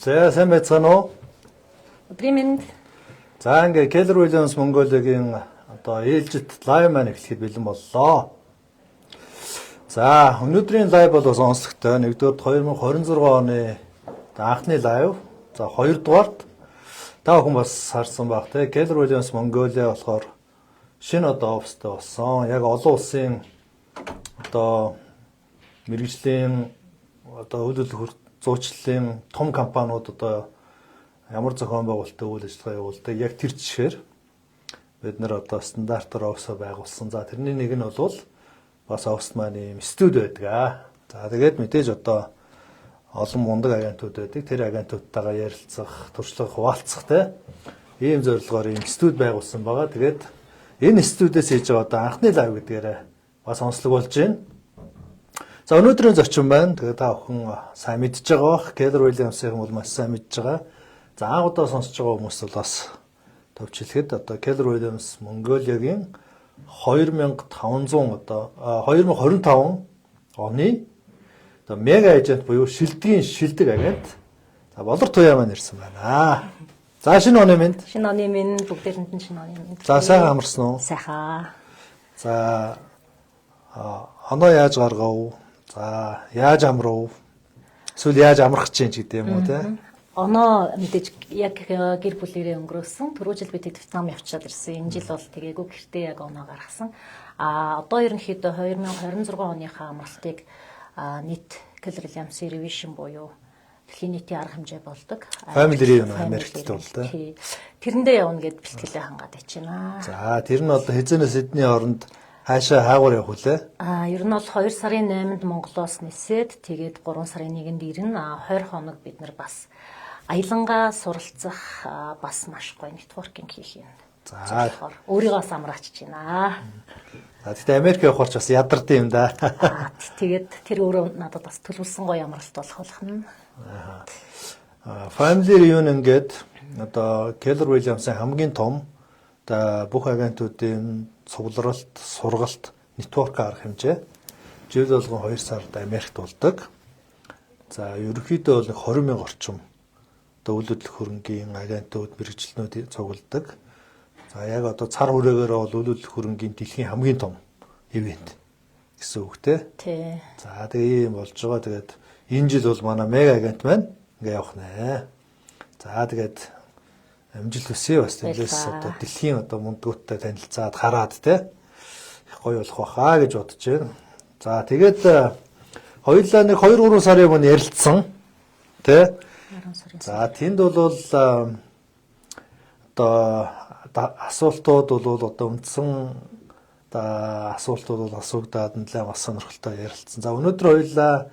За сайн байцгаана уу? Өдрийн мэнд. За ингээ Keller Williams Mongolia-гийн одоо ээлжит лайв маань эхлэхэд бэлэн боллоо. За өнөөдрийн лайв бол бас онцлогтой. Нэгдүгээр 2026 оны анхны лайв. За хоёрдугаарт та бүхэн бас харсан баг те Keller Williams Mongolia болохоор шинэ одоо офстой болсон. Яг олон улсын одоо мэргэжлийн одоо үйл зуучлалын том компаниуд одоо ямар зохион байгуулалттай үйл ажиллагаа явуулдаг. Яг тэр жишгээр бид нэр одоо стандартаар офсоо байгуулсан. За тэрний нэг нь бол бас офс маань юм студ байдаг. За тэгээд мэдээж одоо олон мундаг агентууд байдаг. Тэр агентуудтайгаа ярилцах, туршлага хуваалцах те ийм зорилгоор юм студ байгуулсан байгаа. Тэгээд энэ студиэс хийж байгаа одоо анхны лайв гэдгээрээ бас онцлог болж байна. За өнөөдрийн зочин байна. Тэгээд та бүхэн сайн мэдж байгаа бах. Keller Williams-ийн бол маш сайн мэдж байгаа. За анх удаа сонсож байгаа хүмүүс бол бас төвчлэхэд одоо Keller Williams Mongolia-гийн 2500 одоо 2025 оны одоо мега агент буюу шилдэг агент. За болор туяа маань ирсэн байна. За шинэ оны мэнд. Шинэ оны мэнд бүгдээрэнд нь шинэ оны мэнд. За сайн амарсан уу? Сайхан. За оноо яаж гаргав? За яаж амрав? Эсвэл яаж амрах гэж юм гэдэг юм уу те? Оноо мэдээж яг гэр бүлээрээ өнгөрөөсөн. Түрүү жил бид Вьетнам явчаад ирсэн. Энэ жил бол тэгээгүй гэртээ яг оноо гаргасан. Одоо ерөнхийдөө 2026 оныхаа амралтыг нийт Keller Williams Revision буюу дэлхийн нийтийн арга хэмжээ болдог. Family Reunion Америкт бол те. Тэрэндээ явна гэд бэлтгэлээ хангаад ичнэ. За тэр нь одоо хэзэнээс хэдний оронд хаашаа хаагур явах вүлээ? Ер нь бол 2 сарын 8-нд Монголоос нисээд тэгээд 3 сарын 1-нд ирнэ. 20 хоног бид нар бас аялангаа суралцах бас маш гоё нэтворкинг хийх юм. За өөрийгөө самраачж байна. За тэгтээ Америк явах ч бас ядард юм да. Тэгээд тэр өөрөө надад бас төлөвлөсөн гоё амралт болох нь. Family Reunion гэдэг одоо Keller Williams-ийн хамгийн том одоо бүх агентуудын цугларалт, сургалт, нэтворк арга хэмжээ. Жил болгон 2 сард Америкт болдог. За ерөнхийдөө бол 20,000 орчим одоо үйл хөдлөх хөрөнгийн агентууд, мэргэжилтнүүд цугладаг. За яг одоо цар хүрээгээр бол үйл хөдлөх хөрөнгийн дэлхийн хамгийн том ивент гэсэн үг те. Тий. За тэгээ ийм болж байгаа. Тэгээд энэ жил бол манай мега агент маань ингээ явах нэ. За тэгээд амжилт хүсье бас тэмээс одоо дэлхийн одоо мундгуудтай танилцаад хараад те их гоё болох байхаа гэж бодож байна. За тэгээд хоёулаа нэг 2-3 сарын өмнө ярилцсан те. За тэнд бол одоо асуултууд бол одоо үндсэн асуултууд бол асуугдаад нэлээд бас сонирхолтой ярилцсан. За өнөөдөр хоёулаа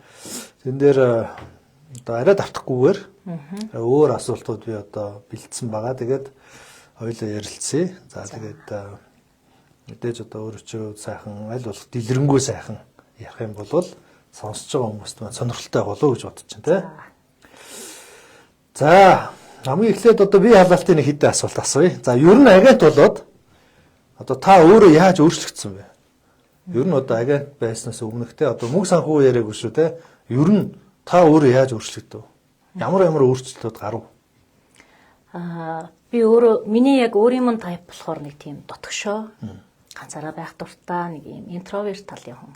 тэн дээр одоо арай давтахгүйгээр өөр асуултууд би одоо бэлдсэн байгаа. Тэгээд хоёулаа ярилцъя. За тэгээд мэдээж одоо өөрөчөө сайхан аль болох дэлгэрэнгүй сайхан ярих юм бол сонсож байгаа хүмүүст маань сонирхолтой болов уу гэж бодож байна те. За хамгийн эхлээд одоо би халаалтын нэг хэдэн асуулт асууя. За ер нь агент болоод одоо та өөрөө яаж өөрчлөгдсөн бэ? Ер нь одоо агент байснаас өмнөх те одоо мөнгө санхүү яриаггүй шүү те. Ер нь та өөрөө яаж өөрчлөгдөв? Ямар өөрчлөлтүүд гарав? Би өөрөө миний яг өөрийн мөн тайп болохоор нэг тийм дотгошоо ганцаараа байх дуртай нэг юм интроверт талын хүн.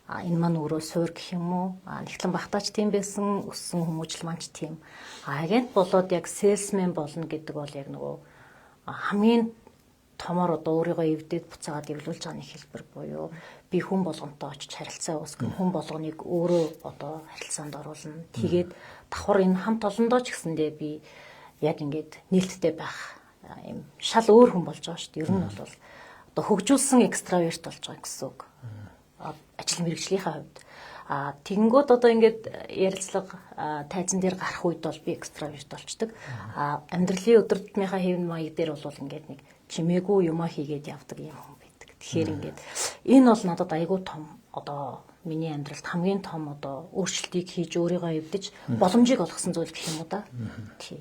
Энэ маань өөрөө суур гэх юм уу? Нэгтлэн багтаач тийм байсан, өссөн хүмүүжил маань ч тийм. Агент болоод яг salesman болно гэдэг бол яг нөгөө хамгийн томор одоо өөрийгөө эвдээд буцаагаад эвлүүлж байгаа нэг хэлбэр буюу би хүн болгонтой очиж харилцаа үүсгэн хүн болгоныг өөрөө одоо харилцаанд оруулна. Тэгээд давхар энэ хамт олондоо ч гэсэндээ би яг ингээд нээлттэй байх юм шал өөр хүн болж байгаа шүү дээ. Ер нь бол одоо хөгжүүлсэн экстраверт болж байгаа гэсэн үг. Ажил мэргэжлийнхаа хувьд тэгэнгүүт одоо ингээд ярилцлага тайзан дээр гарах үед бол би экстраверт болчдөг. Амьдралын өдөр тутмынхаа хэвэн маяг дээр бол ингээд нэг чимээгүй юмаа хийгээд явдаг юм хүн байдаг. Тэгэхээр ингээд энэ бол надад айгүй том одоо миний амьдралд хамгийн том одоо өөрчлөлтийг хийж өөрийгөө эвдэж боломжийг олгосон зүйл гэх юм уу да. Тий.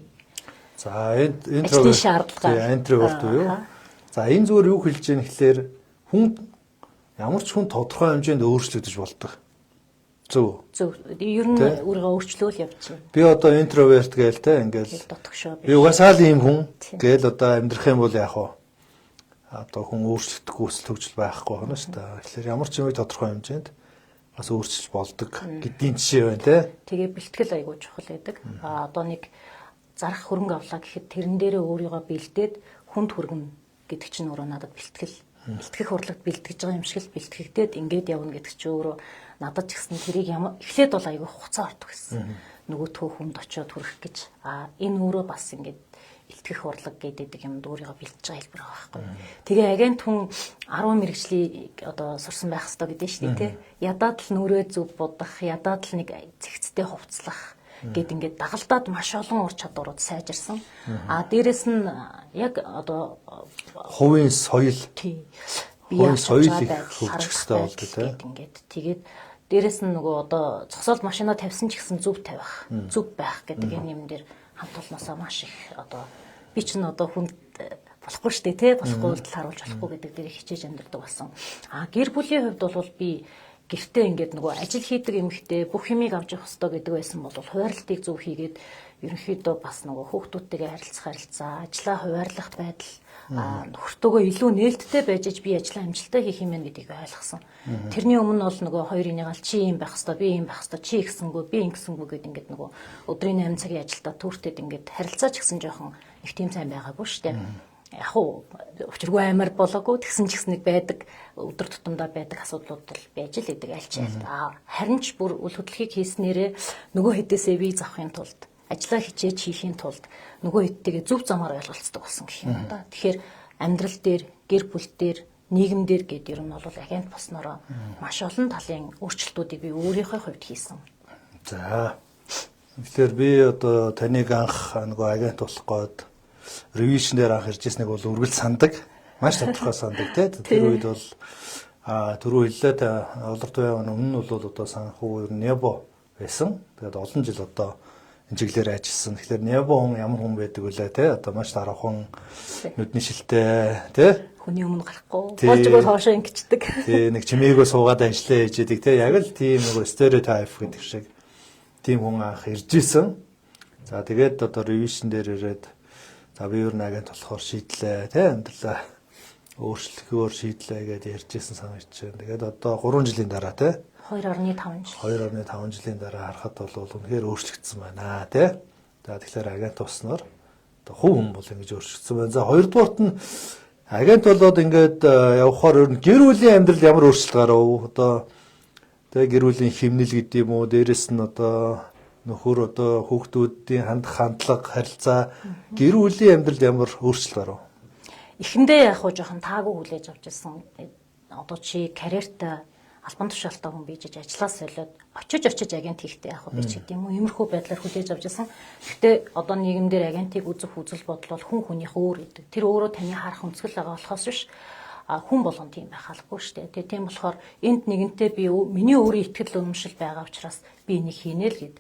За интроверт юу? За энэ зүгээр юу хэлж яах гэхээр хүн ямар ч хүн тодорхой хэмжээнд өөрчлөгдөж болдог. Зөв. Ер нь өөрийгөө өөрчлөөл явж байна. Би одоо интроверт гээл те ингээл Дотгошоо би угаасаа л ийм хүн гээл одоо амьдрах юм бол яах вэ? Одоо хүн өөрчлөлтгүй өсөл хөгжил байхгүй байна шүү дээ. Тэгэхээр ямар ч юмыг тодорхой хэмжээнд бас өөрчилж болдог гэдгийн жишээ байна те. Тэгээ бэлтгэл айгуу чухал байдаг. Одоо нэг зарах хөрөнгө авлаа гэхэд тэрэн дээрээ өөрийгөө бэлдээд хүнд хүргэн гэдэг чинь өөрөө надад бэлтгэл. Бэлтгэх урлагт бэлтгэж байгаа юм шиг л бэлтгэгдээд ингээд явна гэдэг чинь өөрөө надад ч гэсэн тэрийг эхлээд бол айгүй хугацаа ордог гэсэн. Нөгөөтгөө хүнд очиод хүрэх гэж. Энэ өөрөө бас ингээд илтгэх урлаг гэдэг юмд өөрийгөө бэлдэж байгаа хэлбэр байгаа байхгүй. Тэгээ агент хүн 10 мэрэгжлийг одоо сурсан байх хэрэгтэй гэдэг нь шүү дээ, тий. Ядаад л нүрээ зөв будах, ядаад л нэг цэгцтэй хувцлах гэд ингээд дагалдаад маш олон ур чадварууд сайжирсан. Дээрэс нь яг одоо хувийн соёл бие соёл их хөгжих хэрэгтэй болдог тий. Ингээд тэгээд дээрэс нь нөгөө одоо зогсоолд машина тавьсан ч гэсэн зөв тавих, зөв байх гэдэг энэ юм дээр хамт олноосоо маш их одоо би ч н одоо хүнд болохгүй шүү дээ, тий. Болохгүй үйлдэл харуулж болохгүй гэдэг дээр хичээж амьдардаг болсон. Гэр бүлийн хувьд бол би гэртээ ингээд нөгөө ажил хийдэг эмэгтэй бүх юмыг авч явах хэрэгтэй гэдэг байсан бол хуваарлтыг зөв хийгээд ерөнхийдөө бас нөгөө хүүхдүүдтэйгээ харилцаа, ажлаа хуваарлах байдал нөхөртөөгөө илүү нээлттэй байж би ажлаа амжилттай хийх юм байна гэдгийг ойлгосон. Тэрний өмнө бол нөгөө хоёрын гал чи юм байх хэрэгтэй, би юм байх хэрэгтэй, чи ихсэнгүү, би ингэсэнгүү гэдэг ингээд нөгөө өдрийн 8 цагийн ажилдаа түүртэд ингээд харилцаа ч гэсэн жоохон их тийм сайн байгаагүй шүү дээ. Яг уу учиргүй амар болоогүй тэгсэн ч гэсэн нэг байдаг өдөр тутамдаа байдаг асуудлууд л байж л идэг альч айл. Харин ч бүр үл хөдлөхийг хийснээрээ нөгөө хэдээсээ виз авахын тулд ажлаа хичээж хийхин тулд нөгөө хэдтэйгээ зөв замаар ойлголцдог болсон гэх юм да. Тэгэхээр амьдрал дээр, гэр бүл дээр, нийгэм дээр гэдэг юм бол агент болсноороо маш олон талын өөрчлөлтүүдийг би өөрийнхөө хувьд хийсэн. За. Тэгэхээр би одоо таныг анх нөгөө агент болох гээд ревишн дээр анх иржсэнийг бол үргэлж сандаг. Маш тодорхой сандаг тий. Тэр үед бол түрүү хэллээ та олорт байвын өмнө нь бол одоо санхүү Небо байсан. Тэгээд олон жил одоо энэ чиглэлээр ажилласан. Тэгэхээр Небо хүн ямар хүн байдаг вүлээ тий. Одоо маш дараахан нүдний шилтэй тий. Хүний өмнө гарахгүй. Боожгоо хоошоо ингэчдэг. Тий нэг чимээгөө суугаад ажиллаа хийж идэг тий. Яг л тийм нэг стереотип гэдэг шиг тийм хүн анх иржсэн. За тэгээд одоо ревишн дээр ирээд за би юу нэг агент болохоор шийдлээ тий амьдралаа өөрчлөхөөр шийдлээ гэдээ ярьжсэн санагч байна. Тэгээд одоо 3 жилийн дараа тий 2.5 жилийн дараа харахад бол үнэхээр өөрчлөгдсөн байна тий. За тэгэхээр агент болсноор одоо хүн бол ингэж өөрчлөгдсөн байна. За хоёрдугаарт нь агент болоод ингээд явхаар ер нь гэр бүлийн амьдрал ямар өөрчлөлт гарав? Одоо тий гэр бүлийн хэмнэл гэдэг юм уу? Дээрэс нь одоо нөхөр одоо хүүхдүүдийн хандах хандлага, харилцаа, гэр бүлийн амьдралд ямар өөрчлөлт гарав? Эхэндээ яг хуу жоохон таагүй хүлээж авч ирсэн. Одоо чи карьертай албан тушаалтай хүн бийж ажлаа солиод очиж агент хийхдээ яг хуу би ч гэдэм юм иймэрхүү байдлаар хүлээж авч ирсэн. Гэхдээ одоо нийгэмдэр агентыг үзэх үзэл бодол бол хүн хүнийх өөр гэдэг. Тэр өөрөө таны харах өнцгөл байгаа болохоос биш хүн болгон тийм байх албагүй шүү дээ. Тэгээ тийм болохоор энд нэгэнтээ би миний өөрийн итгэл үнэмшил байгаа учраас би энийг хийнэ л гэд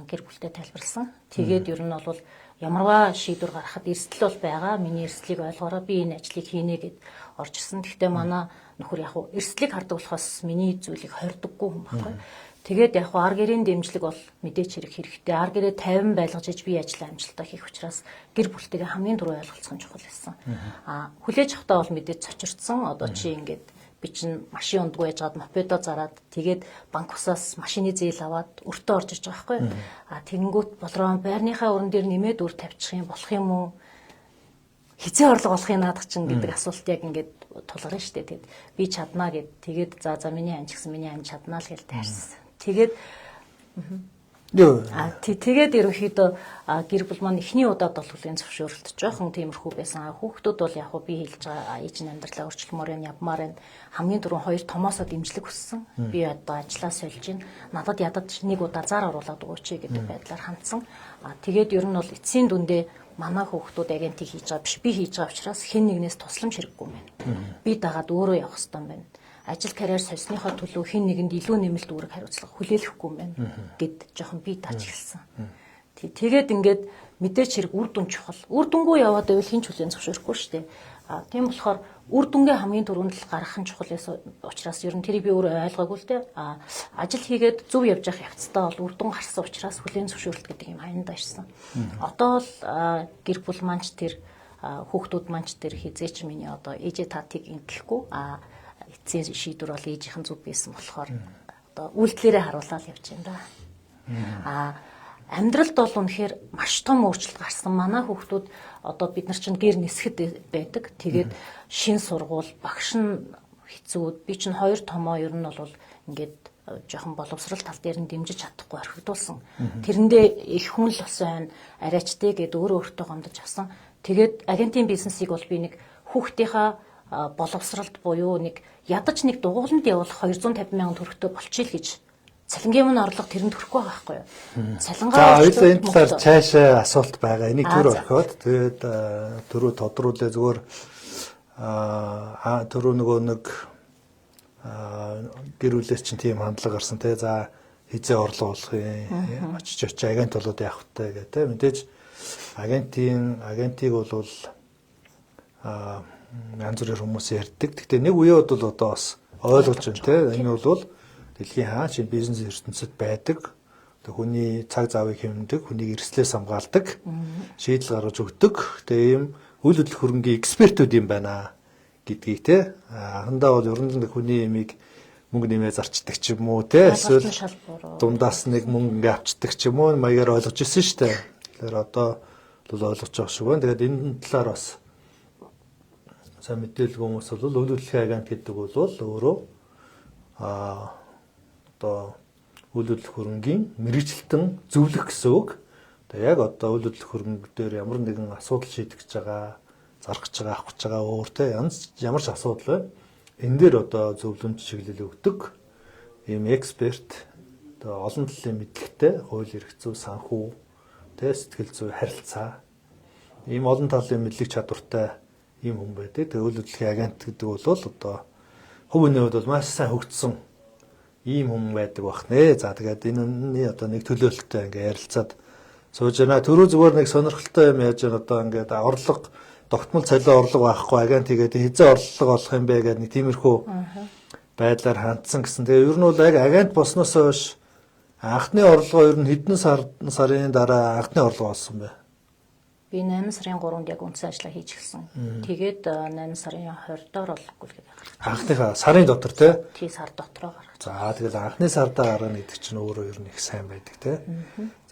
гэр бүлтэй тайлбарласан. Тэгээд ер нь бол ямарваа шийдвэр гаргахад эрсдэл бол байгаа. Миний эрсдлийг ойлгоорой. Би энэ ажлыг хийнэ гэд орж ирсэн. Гэхдээ манай нөхөр яг уу эрсдлийг хардаг болохоос миний зүйлийг хордоггүй хүн байхгүй. Тэгээд яг уу ар гэрийн дэмжлэг бол мэдээч хэрэгтэй. Ар гэрээ 50 байлгаж иж би ажлаа амжилттай хийх учраас гэр бүлтэйгээ хамгийн түрүү ойлголцох нь чухал байсан. Хүлээж авахтаа бол мэдээж цочирдсан. Одоо чи ингээд би чинь машин ундгүй яжгаад мопедо зараад тэгээд банк усаас машины зээл аваад өртөө орж иж байгаа байхгүй. Тэгэнгүүт болроо байрныхаа өрөн дээр нэмээд үр тавьчих юм болох юм уу? Хизээ орлого олохын наадах чинь гэдэг асуулт яг ингээд тулгарна шүү дээ. Тэгэд би чаднаа гэд тэгээд за миний ань ч гэсэн миний ань чаднаа л гэж таарсан. Тэгээд тэгээд ерөнхийдөө гэр бүл маань эхний удаад бол хүлээн зөвшөөрөлт жоохон тиймэрхүү байсан. Хүүхдүүд бол яг би хэлж байгаа ээж нь амьдралаа өөрчлөмөр юм явмаар энэ хамгийн түрүүн хоёр томоосоо дэмжлэг хүссэн. Би одоо ажлаа сольж байна. Надад ядаж нэг удаа зар оруулаад өгөөч гэдэг байдлаар хандсан. Тэгээд ер нь бол эцсийн дүндээ манай хүүхдүүд агентыг хийж байгаа биш би хийж байгаа учраас хэн нэгнээс тусламж хэрэггүй юм байна. Би дагаад өөрөө явах хэрэгтэй юм байна. Ажил карьер сольсныхоо төлөө хэн нэгэнд илүү нэмэлт үүрэг хариуцлага хүлээлгэхгүй юм байна гэд жоохон би тааж эхэлсэн. Тэгээд ингээд мэдээч хэрэг үр дүн чухал. Үр дүнгүй яваад байвал хэн ч хүлээн зөвшөөрөхгүй шүү дээ. Тийм болохоор үр дүнгээ хамгийн түрүүнд л гаргах нь чухал учраас ер нь тэрийг би өөрөө ойлгоогүй л дээ. Ажил хийгээд зөв явж явах явцдаа бол үр дүн гарсан учраас хүлээн зөвшөөрөлт гэдэг юм хаянд ирсэн. Одоо л гэр бүл манч тэр хүүхдүүд манч тэр хизээч миний одоо ээжээ татыг ингэлэхгүй эцсийн шийдвэр бол ээжийнхэн зөв байсан болохоор одоо үйлдэлээрээ харуулаад явж байна да. Амьдралд бол үнэхээр маш том өөрчлөлт гарсан. Манай хүүхдүүд одоо бид нар чинь гэр нисгэд байдаг. Тэгээд шин сургууль, багш нь хэцүү. Би чинь 2 томоо ер нь бол ингээд жоохон боловсрал тал дээр нь дэмжиж чадахгүй орхигдуулсан. Тэрэндээ их хүн л бас байна. Арайчтэй гэд өөрөө өөртөө гомдож авсан. Тэгээд агентийн бизнесийг бол би нэг хүүхдийнхаа боловсралд буюу нэг ядаж нэг дугууланд явуулах 250 мянган төгрөгтэй болчихъя л гэж цалингийн өмнө орлого тэрэнд төрөхгүй байгаа байхгүй юу? Цалингаа за энэ талаар цаашаа асуулт байгаа. Энийг түр орхиод тэгээд түрүү тодруулээ зүгээр түрүү нөгөө нэг гэр бүлээс чинь тийм хандлага гарсан те за хизээ орлого болох юм очиж агент болоод явах хэрэгтэй гэх те мэдээж агентийг бол янз бүрийн хүмүүс ярьдаг. Гэхдээ нэг үеуд бол одоо бас ойлгож байна те энэ бол дэлхийн чинь бизнес ертөнцид байдаг. Хүний цаг заавыг хэмнэдэг, хүнийг эрсдлээс хамгаалдаг, шийдэл гаргаж өгдөг. Тэгээ ийм үйл хөдлөх хөрөнгийн экспертүүд юм байна гэдгийг те. Анхандаа бол ер нь хүний ямиг мөнгө нэмээ зарчдаг ч юм уу те. Эсвэл дундаас нэг мөнгө ингээ авчдаг ч юм уу маягаар ойлгож ирсэн шүү дээ. Тэгэхээр одоо бол ойлгож байгаа шүү. Тэгээд энэ талаар бас сайн мэдээлэл хүмүүс бол үйл хөдлөлийн агент гэдэг бол өөрөө одоо үйл хөдлөх хөрөнгийн мэргэжилтэн зөвлөх гэсэн үг. Тэгээ яг одоо үйл хөдлөх хөрөнгө дээр ямар нэгэн асуудал шийдэх гэж байгаа, зарах гэж байгаа, авах гэж байгаа өөр те ямар ч асуудал байна. Энэ дээр одоо зөвлөмж чиглэл өгдөг ийм эксперт одоо олон талын мэдлэгтэй хууль эрх зүй, санхүү, те сэтгэл зүй, харилцаа ийм олон талын мэдлэг чадвартай ийм хүн байдаг. Тэгээ үйл хөдлөлийн агент гэдэг бол одоо хувь хүний хувьд бол маш сайн хөгжсөн ийм хүн байдаг бах нэ. За тэгээд энэний одоо нэг төлөөлөлтөй ингээ ярилцаад сууж байна. Түрүү зүгээр нэг сонирхолтой юм яаж байна одоо ингээд орлого тогтмол цалин орлого байхгүй агент хийгээд хизээ орлого олох юм бэ гэдэг нэг тиймэрхүү байдлаар хандсан гэсэн. Тэгээ ер нь бол яг агент босноос хойш анхны орлого ер нь хэдэн сарын дараа анхны орлого олсон бэ? Би 8 сарын 3-нд яг үндсэн ажиллаа хийж эхэлсэн. Тэгээд 8 сарын 20 доор олохгүй л гэдэг гарсан. Анхныхаа сарын дотор тий? Тий сар дотроо гарсан. За тэгэл анхны сардаа гаргана гэдэг чинь өөрөө ер нь их сайн байдаг тий.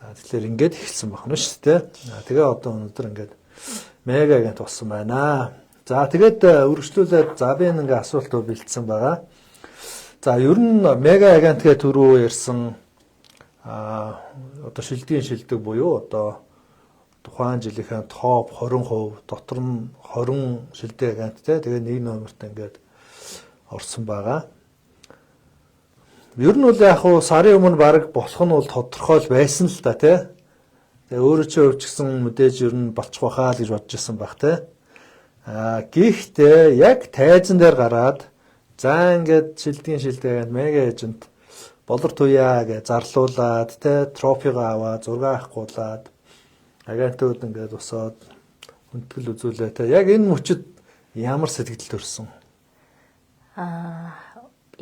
За тэгэхээр ингээд эхэлсэн байна шүү дээ. Тэгээ одоо өнөөдөр ингээд мега агент болсон байна. За тэгээд үргэлжлүүлээд за би нэг асуултууд бэлдсэн байгаа. За ер нь мега агент гэх түрүү ярьсан одоо шилдэг буюу одоо тухайн жилийнхээ топ 20% дотор нь 20 шилдэг агенттэй тэгээ нэг номерт ингээд орсон байгаа. Ер нь бол яг хуу сарын өмнө баг болох нь бол тодорхой байсан л да тий. Тэгээ өөрөө чи өвчсөн мэдээж ер нь болчих واخаа л гэж бодож ирсэн баг тий. Гэхдээ яг тайзан дээр гараад за ингээд шилдэг агент мега эйжент болор туяа гэж зарлуулад тий трофиго аваад зураг авахгуулад агентууд ингээд босоод хүндэтгэл үзүүлээ те. Яг энэ мөчөд ямар сэтгэл төрсөн?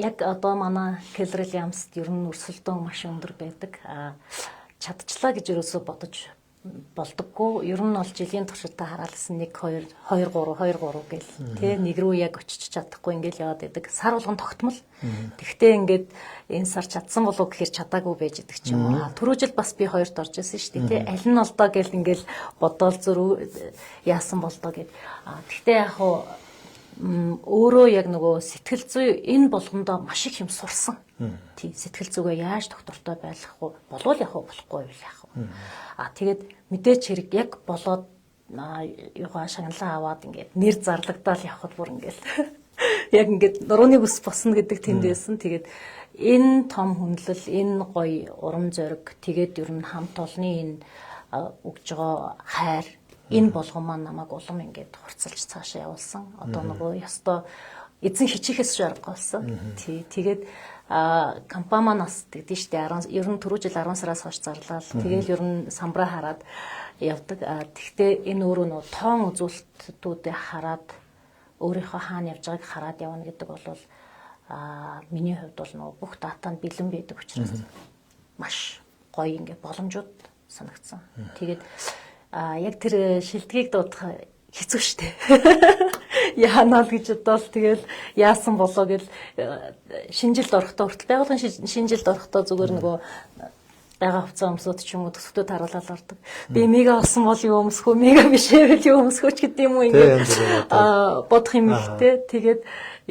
Яг одоо манай Keller Williams ер нь өрсөлдөөн маш өндөр байдаг. Чадчихлаа гэж ерөөсөө бодож болдоггүй. Ер нь бол жилийн туршидаа хараалсан 1 2 2 3 гэл тий нэг рүү яг очиж чадахгүй ингээл яваад байдаг. Сар болгон тогтмол. Тэгвэл ингээд энэ сар чадсан болов гэхээр чадаагүй байж идэг ч юм уу. Түрүү жил бас би 2-т орж ирсэн шүү дээ тий. Аль нь олдоо гэл ингээл бодоол зөрүү яасан болдоо гэд. Тэгтээ яг хуу өөрөө яг нөгөө сэтгэл зүй энэ болгондоо маш их юм сурсан. Тий сэтгэл зүгээ яаж доктортой байх вэ? Болвол яг болохгүй байл яг. Тэгээд мэдээч хэрэг яг болоод юугаа шагналаа аваад ингээд нэр зарлагдаад явхад бүр ингээд яг ингээд нурууны бүс босно гэдэг тэндээсэн. Тэгээд энэ том хүндлэл, энэ гоё урам зориг, тэгээд ер нь хамт олонны энэ өгж байгаа хайр, энэ болгон маань намайг улам ингээд хурцлж цаашаа явуулсан. Одоо нөгөө ёстой эзэн хичээхээс аргагүй болсон. Тий тэгээд компани маань бас тэгдэж штэ ер нь түрүү жил 10 сараас хойш зарлал. Тэгээл ер нь самбраа хараад явдаг. Тэгтээ энэ өөрөө нөө тоон үзүүлэлтүүдээ хараад өөрийнхөө хаана явж байгааг хараад явна гэдэг бол миний хувьд бол нөгөө бүх датанд бэлэн байдаг учраас маш гоё ингээ боломжууд санагдсан. Тэгээд яг тэр шилдгийг дуудах хэцүү шттэ. Яанаа л гэж бодвол тэгэл яасан болоо гэл шинжилд орохдоо хүртэл байгуулгын шинжилд орохдоо зүгээр нөгөө байгаа хувцас өмсөд ч юм уу төсөвтөд харуулаад ордог. Би мега болсон бол юу өмсөх вэ? Мега бишээ л юу өмсөх ч гэдэг юм уу ингээд бодох юм ихтэй. Тэгээд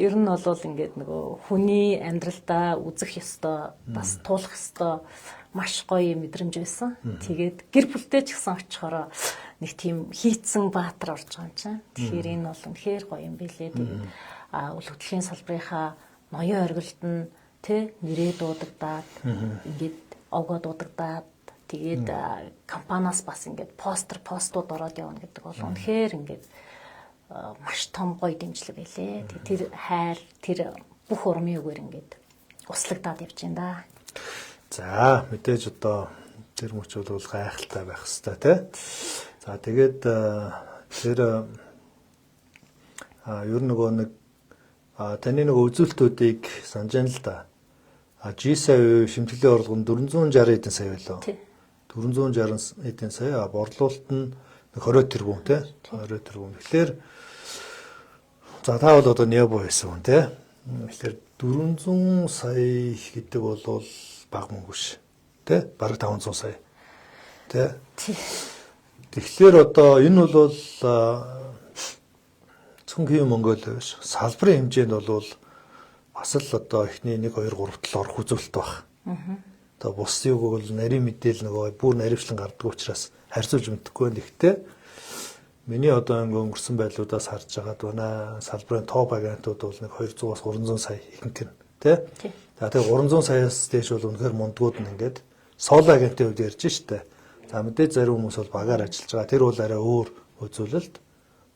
ер нь бол ингээд нөгөө хүний амьдралдаа үзэх ёстой, бас туулах ёстой маш гоё мэдрэмж байсан. Тэгээд гэр бүлтэй ч гэсэн очихороо нэг тийм хийцэн баатар орж байгаа юм чинь. Тэгэхээр энэ бол үнэхээр гоё юм билээ. Тэгээд үл хөдлөлийн салбарынхаа ноён оргилд нь тэ нэрээ дуудагдаад ингээд овгоо дуудагдаад тэгээд компаниас бас ингээд постууд ороод явна гэдэг бол үнэхээр ингээд маш том гоё дэмжлэг байлээ. Тэр хайр тэр бүх урмын үгээр ингээд услагдаад явж байна да. За мэдээж одоо тэр мөч бол гайхалтай байх хэвээр тий. За тэгээд тэр ер нь нөгөө нэг таны нөгөө үзүүлэлтүүдийг санаж байна л да. G-сая шимтгэлийн орлого нь 460 эдэн сая байлаа. 460 эдэн сая борлуулалт нь 20 тэрбум тий. 20 тэрбум. Тэгэхээр за та бол одоо нябо байсан хүн тий. Тэгэхээр 400 сая гэдэг бол бага мөнгө ш. Тэ? Бараг 500 сая. Тэ? Тэгэхээр одоо энэ бол цөөнхийн Монголиа биш. Салбарын хэмжээнд бол бас л одоо эхний 1 2 3 тал орох үзүүлэлт баг. Одоо бус юг бол нарийн мэдээл нөгөө бүр наривчлан гардаг учраас харьцуулж мэдэхгүй байх. Гэхдээ миний одоо өнгөрсөн байдлуудаас харж байгаад байна. Салбарын топ агентууд бол нэг 200-аас 300 сая ихэнх нь. Тэ? За тэгээ 300 саяас дээш бол үнэхээр мундгууд нь ингээд соло агентийн хувьд ярьж штэ. За мэдээж зарим хүмүүс бол багаар ажиллаж байгаа. Тэр бол арай өөр үзүүлэлт.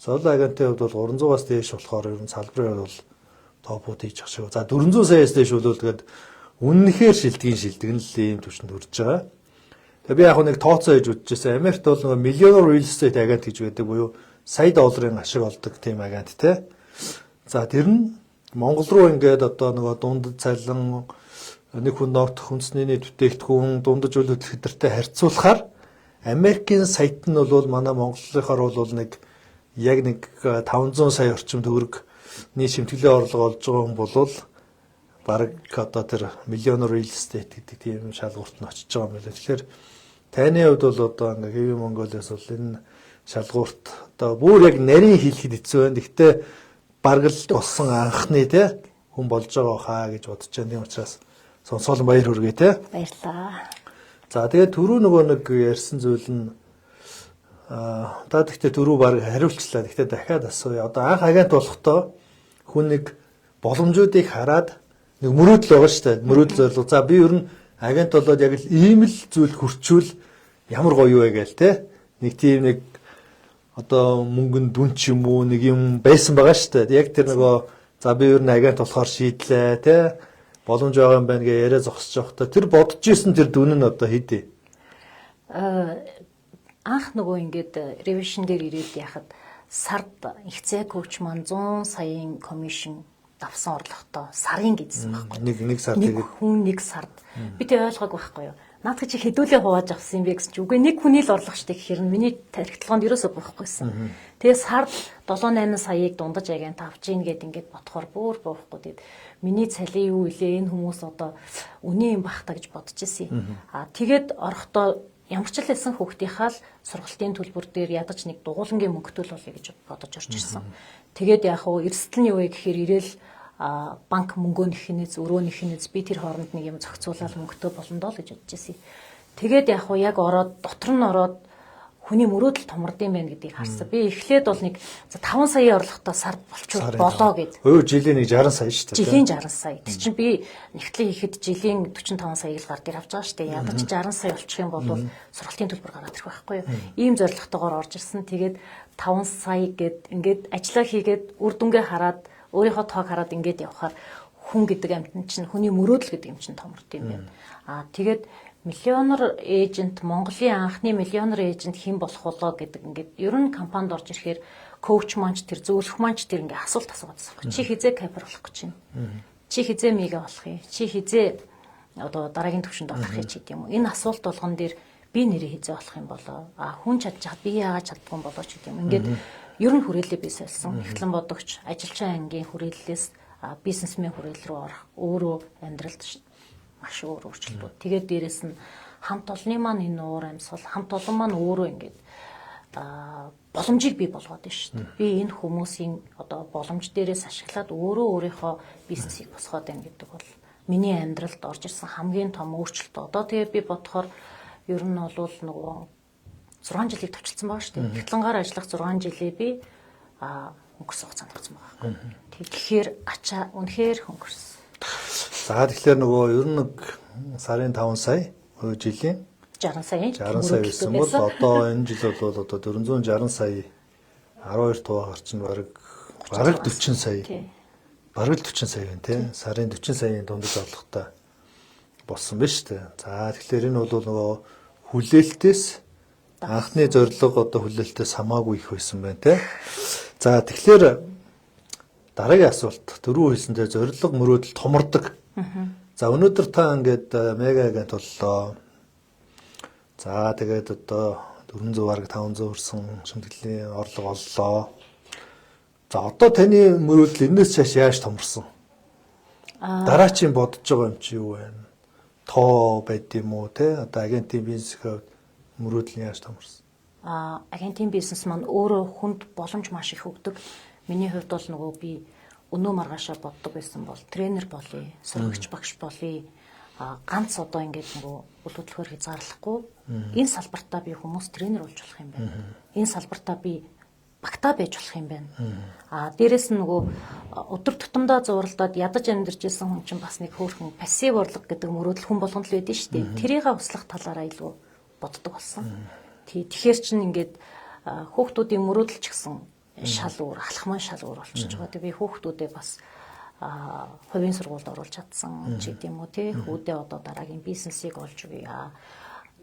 Соло агентийн хувьд бол 300-аас дээш болохоор ер нь салбарын бол топууд хийж ах шиг. За 400 саяас дээш бол тэгээд үнэнхээр шилдэг нь л ийм түвшинд хүрж байгаа. Тэгээ би яг нэг тооцоо хийж үзчихсэн. Америкт бол нэг миллионер real estate агент гэж байдаг буюу сая долларын ашиг олдог тийм агент те. За тэр нь Монгол руу ингээд одоо нөгөө дундад цалин нэг хүн ногдох хүнсний бүтээгдэхүүн дундаж үйл хөдлөлтөй харьцуулахаар Америкийн сайт нь бол манай Монголынхаар бол нэг яг нэг 500 сая орчим төгрөгийн шимтгэлийн орлого олж байгаа хүн бол бараг одоо тэр миллионер real estate гэдэг тийм шалгуурт нь очиж байгаа юм байна. Тэгэхээр таны хувьд бол одоо ингээ хэвийн Монголиас бол энэ шалгуурт одоо бүр яг нарийн хэлэхэд хэцүү байна. Гэхдээ бараг л болсон анхны те хүн болж байгаа хаа гэж бодож байна. Тийм учраас сонсоолон баяр хүргэе те. Баярлаа. За тэгээд түрүү нөгөө нэг ярьсан зүйл нь та гэхдээ түрүү баг хариулчлаа. Гэхдээ дахиад асууя. Одоо анх агент болохдоо хүн нэг боломжуудыг хараад нэг мөрөөдөл байгаа шүү дээ. Мөрөөдөл зорилго. За би ер нь агент болоод яг л ийм л зүйл хүрчүүл ямар гоё вэ гээл те. Нэг тийм нэг одоо мөнгөнд дүн ч юм уу нэг юм байсан байгаа шүү дээ. Яг тэр нөгөө за би ер нь агент болохоор шийдлээ те. Боломж байгаа юм байна гэж яриа зогсож явахдаа тэр бодож исэн тэр дүн нь одоо хэдий. Анх нөгөө ингээд ревишн дээр ирээд яхад сард ихцээ коуч маань 100 саяын комисшн давсан орлоготой сарын гэдсэн байхгүй. Нэг сар тэгээд хүн нэг сард би тэг ойлгоогүй байхгүй юу. Наадах чи хэдүүлээ хувааж авсан юм бэ гэсэн чи үгүй нэг хүний л орлого штэ гэхээр миний тархитлагоонд ерөөсөө буухгүйсэн. Тэгээ сард 7-8 саяыг дундаж агент авч ийн гэд ингээд бодохоор бүр буухгүй. Тэгээд миний цалин юу илээ энэ хүмүүс одоо үнийн юм бах та гэж бодож ирсэн. Тэгээд орохдоо ямар ч л байсан хүүхдийнхаа л сургалтын төлбөр дээр ядаж нэг дугуулангийн мөнгөтэй л болъё гэж бодож орж ирсэн. Тэгээд яг хуу эрсдэл нь юу вэ гэхээр ирээл банк мөнгөөнийх нээс өрөөнийх нээс би тэр хооронд нэг юм зохицуулаад мөнгөтэй болно доо л гэж бодож ирсэн. Тэгээд яг хуу яг ороод дотор нь ороод хүний мөрөөдөл томордсон байх гэдгийг харсан. Би эхлээд бол нэг 5 саяын орлоготой сард болчихвол болоо гэд. Жилийн нэг 60 сая шүү дээ. Жилийн 60 сая. Тэг чинь би нэгтлээ хийхэд жилийн 45 сая ил гард ир авч байгаа шүү дээ. Ядаж 60 сая болчих юм бол сургалтын төлбөр гараад ирэх байхгүй юу? Ийм зорилготойгоор орж ирсэн. Тэгээд 5 сая гэд ингээд ажиллаа хийгээд үр дүнгээ хараад өөрийнхөө тоог хараад ингээд явхаар хүн гэдэг амтэн чинь хүний мөрөөдөл гэдэг юм чинь томордсон юм байна. Тэгээд миллионер эйжент Монголын анхны миллионер эйжент хэн болох болоо гэдэг ингээд ер нь компанид орж ирэхээр коуч маань тэр зөвлөх маань тэр ингээ асуулт асуугаад. Чи хизээ капер болох гэж байна. Чи хизээ мига болох юм. Чи хизээ одоо дараагийн төвшөнд орох ч гэдэг юм уу. Энэ асуулт болгон дээр би нэрээ хизээ болох юм болоо. Хүн чадчихад би яагаад чаддгүй болоо ч гэдэг юм. Ингээд ер нь хүрээлээ бий солисон. Эхлэн бодогч ажилчин ангийн хүрээллээс бизнесмен хүрээлэл рүү орох. Өөрөө амьдралд маш өөр өөрчлөлтүүд. Тэгээд дээрэс нь хамт олонны маань энэ уур амьсгал, хамт олон маань өөрөө ингээд боломжийг бий болгоод байна шүү дээ. Би энэ хүмүүсийн одоо боломж дээрээс ашиглаад өөрөө өөрийнхөө бизнесийг босгоод байна гэдэг бол миний амьдралд орж ирсэн хамгийн том өөрчлөлт. Одоо тэгээ би бодохоор ер нь бол нөгөө 6 жилийг товчлсон байгаа шүү дээ. Хятлагаар ажиллах 6 жилээ би өнгөрсөн хугацаанд тагсан байгаа. Тэгэхээр ачаа үнэхээр хөнгөрсөн. За тэгэхээр нөгөө ер нь сарын 5 сая жилийн 60 сая. 60 сая байсан бол одоо энэ жил бол одоо 460 сая 12 туу гарч нь бараг 40 сая. Бараг 40 сая гэн тий. Сарын 40 саяын дундаж орлоготой болсон байна шүү дээ. За тэгэхээр энэ бол нөгөө хүлээлтээс анхны зорилго одоо хүлээлтээс хамаагүй их байсан байна тий. За тэгэхээр дараагийн асуулт дөрөв хэлсэндээ зорилго мөрөөдөл томордог. За өнөөдөр та ингээд мега агент боллоо. За тэгээд одоо 400 бараг 500 хүрсэн шимтгэлийн орлого оллоо. За одоо таны мөрөөдөл энэс цааш яаж томорсон? Дараачийн бодож байгаа юм чи юу вэ? Тоо байд юм уу те? Одоо агентийн бизнесийн мөрөөдөл нь яаж томорсон? Агентийн бизнес маань өөрөө хүнд боломж маш их өгдөг. Миний хувьд бол нөгөө би өнөө маргаашаа боддог байсан бол тренер болъё, сурагч багш болъё. Ганц одоо ингээд нөгөө үл хөдлөхөөр хязгаарлахгүй энэ салбартаа би хүмүүс тренер болж болох юм байна. Энэ салбартаа би багтаа байж болох юм байна. Дээрэс нь нөгөө өдөр тутамдаа зууралдаад ядаж амьдарч ирсэн хүн чинь бас нэг хөөрхөн пассив орлого гэдэг мөрөөдөл хүн болгонд л байдэн шүү дээ. Тэрийг услах талаараа илүү боддог болсон. Тэгэхээр чинь ингээд хүүхдүүдийн мөрөөдөл ч гэсэн шал өөр, алхман шал өөр болчихж байгаа. Тэгээ би хүүхдүүдээ бас хувийн сургуульд оруулж чадсан ч гэдэм үү тий. Хүүдээ одоо дараагийн бизнесийг олж өгье.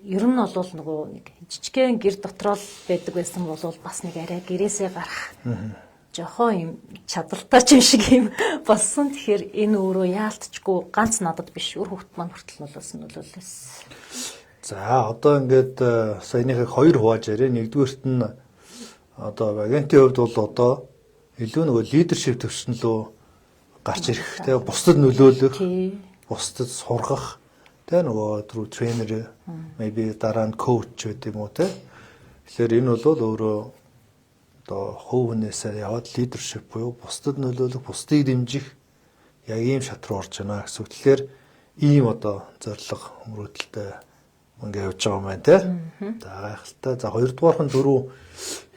Ер нь бол нөгөө нэг жижигхэн гэр дотроо л байдаг байсан бол бас нэг арай гэрээсээ гарах жохоо юм чадвартай ч юм шиг юм болсон. Тэгэхээр энэ өөрөө яалтчгүй ганц надад биш өр хүүхд маань хүртэл нөлөөлсөн. За одоо ингээд саяныхыг хоёр хувааж яриа. Нэгдүгээрт нь одоо агентийн хувьд бол одоо илүү нөгөө лидершип төвшин рүү гарч ирэх те бусдад нөлөөлөх, бусдад сургах те нөгөө түрүү тренер maybe дараа нь коуч гэдэг юм уу те. Тэгэхээр энэ бол өөрөө одоо хувнээсээ яваад лидершип буюу бусдад нөлөөлөх, бусдыг дэмжих яг ийм шат руу орж байна гэсэн үг. Тэгэхээр ийм одоо зорилго мөрөөдөлтэй ингээ явж байгаа юм байна те. За гайхалтай. За хоёрдугаар нь дөрөв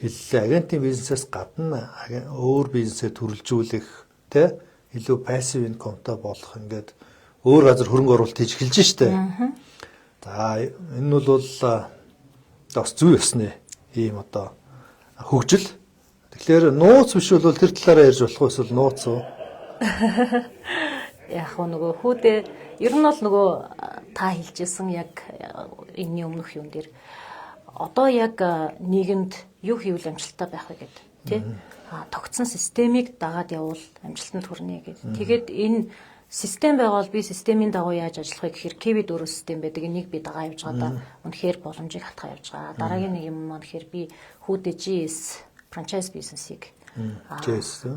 хэллээ. Агентийн бизнесээс гадна өөр бизнесээ төрөлжүүлэх те илүү пассив инкомтой болох ингээд өөр газар хөрөнгө оруулалт хийж эхэлж штэ. За энэ бол бас зүй ёсны ийм одоо хөгжил. Тэгэхээр нууц биш бол тэр талаараа ярьж болох эсвэл нууц уу? Яг нөгөө хүүдээ ер нь бол нөгөө та хэлжсэн яг энэний өмнөх юм дээр одоо яг нийгэмд юу хийвэл амжилттай байх вэ гэдэг тий. Тогтсон системийг дагаад явбал амжилтанд хүрнэ гэдэг. Тэгээд энэ систем байгаад би системийн дагуу яаж ажиллах вэ гэхээр KV 4 систем байдаг. Энийг би дагаа явж байгаа да. Үнэхээр боломжийг хатгаа явж байгаа. Дараагийн нэг юм маань гэхээр би хүүдээ GS франчайз бизнесийг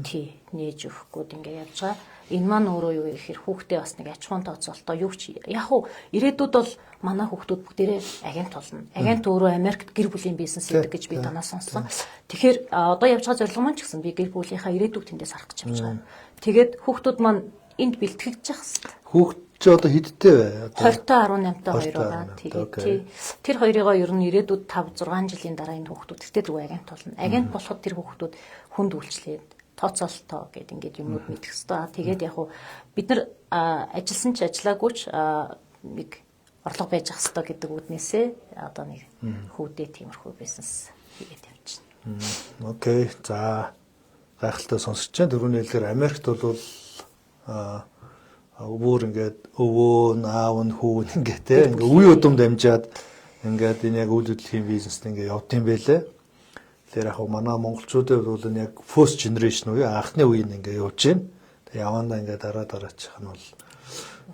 тий нээж өгөхгүйд ингээ явж байгаа. Энэ маань өөрөө юу гэхээр хүүхдээ бас нэг аж ахуйн тооцоолтоо юу ч яг уу ирээдүйд бол манай хүүхдүүд бүгдээрээ агент болно. Агент өөрөө Америкт гэр бүлийн бизнес хийдэг гэж би танаас сонссон. Тэгэхээр одоо явж байгаа зорилго маань ч гэсэн би гэр бүлийнхаа ирээдүйг тэндээс харах гэж явж байгаа. Тэгээд хүүхдүүд маань энд бэлтгэж явах хэрэгтэй. Хүүхд чи одоо хэдтэй вэ? 20-18-тай 2 байгаа. Тэгээд тэр хоёрыгоо ер нь ирээдүйд 5-6 жилийн дараа энэ хүүхдүүд тэгтээ дөрөв агент болно. Агент болоход тэр хүүхдүүд хүнд үйлчлээд тооцоолтоо гэдэг ингээд юмуд мэдэх хэвээр. Тэгээд яг уу бид нар ажилласан ч ажиллаагүй ч нэг орлого байж ах хэвээр гэдэг үднээсээ одоо нэг хүүдээ тиймэрхүү бизнес хийгээд явчихна. Окей. За гайхалтай сонсож байна. Дөрөвний хэлээр Америкт бол өөр ингээд өвөө, наав нь хүү ингээд те ингээ үе удам дамжаад ингээд энэ яг үйл хөдлөлийн бизнест ингээ явд юм байлээ. Тэгэхээр яг манай монголчуудад бол яг first generation уу анхны үеийн ингээ явж байна. Тэгээ явандаа ингээ дараачих нь бол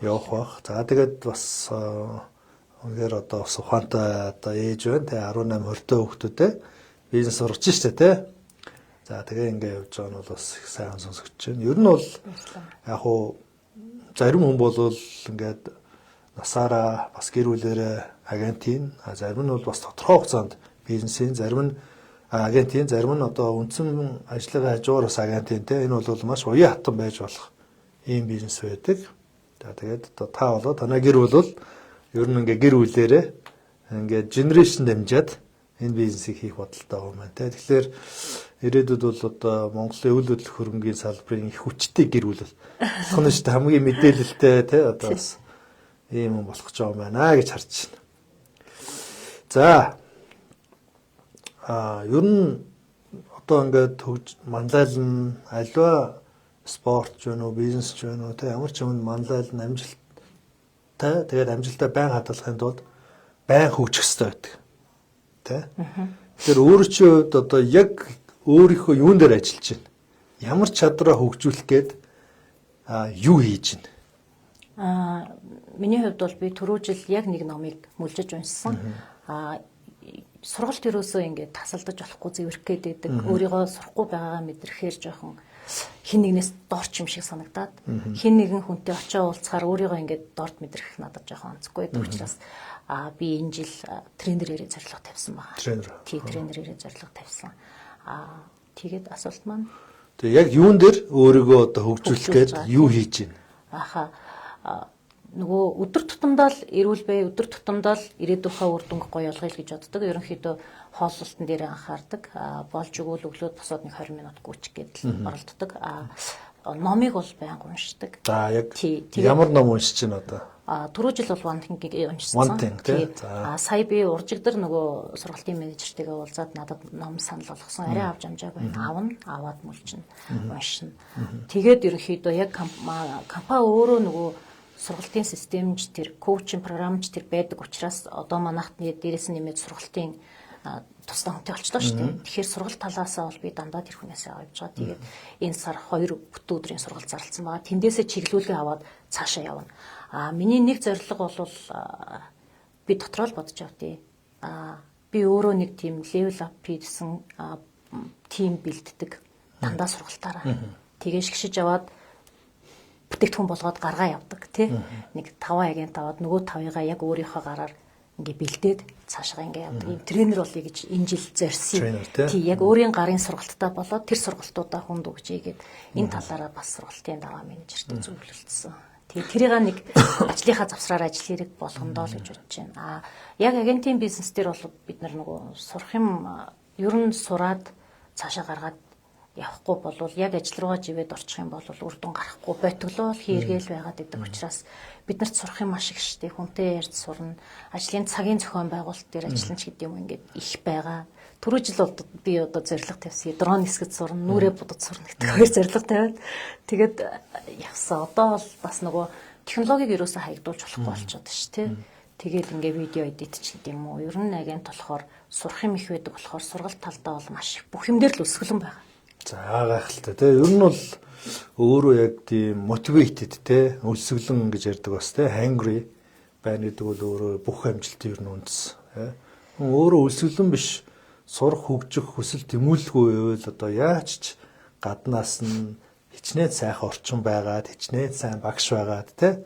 явах бах. За тэгээд бас үнээр одоо бас ухаантай одоо ээж байна. Тэгээ 18 20 хүүхдүүдтэй бизнес сурч штэ тий. За тэгээ ингээ явж байгаа нь бол бас их сайн сонсогдож байна. Ер нь бол яг хуу зарим хүн бол ингээд насаараа бас гэр бүлээрээ агентийн, зарим нь бол бас тодорхой хугацаанд бизнесийн, зарим нь агентийн, зарим нь одоо үндсэн ажлын хажуугаар бас агентийн те энэ бол маш уян хатан байж болох ийм бизнес байдаг. За тэгээд одоо та болоо танай гэр бол ер нь ингээ гэр бүлээрээ ингээ генерашн дамжаад энэ бизнесийг хийх бодолтой байгаа юм байна те. Тэгэхээр ирээдүйд бол одоо Монголын үйл хөдлөх хөрөнгийн салбарын их хүчтэй гэр бүл болох нь шүү дээ хамгийн мэдээлэлтэй те одоо бас ийм юм болох гэж байгаа юм байна гэж харж байна. За ер нь одоо ингээд манлайлна альва спорт ч вэ нүү бизнес ч вэ нүү те ямар ч юмд манлайлна амжилттай тэгээд амжилтаа байн хадгалахын тулд байн хөгжих хэрэгтэй байдаг. Тэ? Тэгэхээр өөрөө чи одоо яг өөрийнхөө юун дээр ажиллаж байна? Ямар чадвараа хөгжүүлэх гээд юу хийж байна? Миний хувьд бол би түрүү жил яг нэг номыг мүлжиж уншсан. Сургалт юусоо ингээд тасалдаж болохгүй зэвэрх гээд байдаг. Өөрийгөө сурахгүй байгаагаа мэдрэхээр жоохон хин нэгнээс дорч юм шиг санагдаад хин нэгэн хүнтэй очио уулзахаар өөрийгөө ингээд дорд мэдрэх надад жоохон онцгүй байдаг учраас би энэ жил тренерээрээ зорилго тавьсан байна. Тренерээрээ зорилго тавьсан. Тэгээд асуулт маань тэгээ яг юун дээр өөрийгөө одоо хөгжүүлэх гээд юу хийж байна? Нөгөө өдөр тутамдаа л эрүүл бай, өдөр тутамдаа л ирээдүйнхээ үр дүнг гоё олгоё гэж боддог. Ерөнхийдөө хооллолтон дээр анхаардаг. Болж өгөөл өглөө босоод нэг 20 минут гүйчих гэдэл оролддог. Номыг бол байнга уншдаг. За яг ямар ном уншиж байна одоо? Түрүү жил бол One Thing-ийг уншсан. Сая би уржигдэр нөгөө сургалтын менежертэйгээ уулзаад надад ном санал болгосон. Арай авч амжаагүй. Аваад мөлчнө. Уншина. Тэгээд ерөнхийдөө яг компани өөрөө нөгөө сургалтын системч тэр коучинг програмч тэр байдаг учраас одоо манайхны дээрээс нь нэмээд сургалтын тусдаа хүнтэй болчихлоо шүү дээ. Тэгэхээр сургалт талаасаа бол би дандаа тэр хүнээсээ авч байгаа. Тэгээд энэ сар 2 бүтэн өдрийн сургалт зарласан байгаа. Тэндээсээ чиглүүлгээ аваад цаашаа явна. Миний нэг зорилго бол би дотроо л бодож явдээ. Би өөрөө нэг тийм level up хийсэн тим бэлддэг дандаа сургалтаараа. Тэгээ шгшиж аваад бүтээгдэхүүн болгоод гаргаа явдаг тий. Нэг 5 агент аваад нөгөө 5-ыгаа яг өөрийнхөө гараар ингээ бэлдээд цаашаа ингээ явдаг. Ийм тренер болъё гэж энэ жил зорьсон. Тий яг өөрийн гарын сургалтаа болоод тэр сургалтуудаа хүнд өгчээ гэд энэ талаараа бас сургалтын даваа менежертэй зөвлөлдсөн. Тэгээ тэрийг нэг ажлынхаа завсраар ажил хэрэг болгондоо л гэж бодож байна. Яг агентийн бизнес дээр бол бид нар нөгөө сурах юм ер нь сураад цаашаа гаргаад явахгүй болвол яг ажил руугаа живээд орчих юм бол үр дүн гарахгүй бойтглоо хийргээл байгаад байдаг учраас бид нарт сурах юм маш их штэ хүнтэй ярьж сурна ажлын цагийн зохион байгуулалт дээр ажиллаж гэдэг юм ингээд их байгаа. Түрүү жил бол би одоо зорилго тавьсан. Дрон хэсгэд сурна, нүрээ будад сурна гэдэг хоёр зорилго тавиад тэгээд явсан. Одоо бол бас нөгөө технологиг ерөөсөө хаягдуулж болохгүй болчиход ш тэ. Тэгээд ингээ видео эдит ч гэдэг юм уу. Ер нь агент болохоор сурах юм их байдаг болохоор сургалт талдаа бол маш бүх юм дээр л өсгөлэн байгаа. За гайхалтай тий. Ер нь бол өөрөө яг тийм motivated тий өлсгөлэн гэж ярьдаг бас тий hungry байна гэдэг бол өөрөө бүх амжилтын ер нь үндэс. Өөрөө өлсгөлэн биш сурах хөгжих хүсэл тэмүүлгүй байвал одоо яаж ч гаднаас нь хичнээн сайхан орчин байгаад хичнээн сайн багш байгаад тий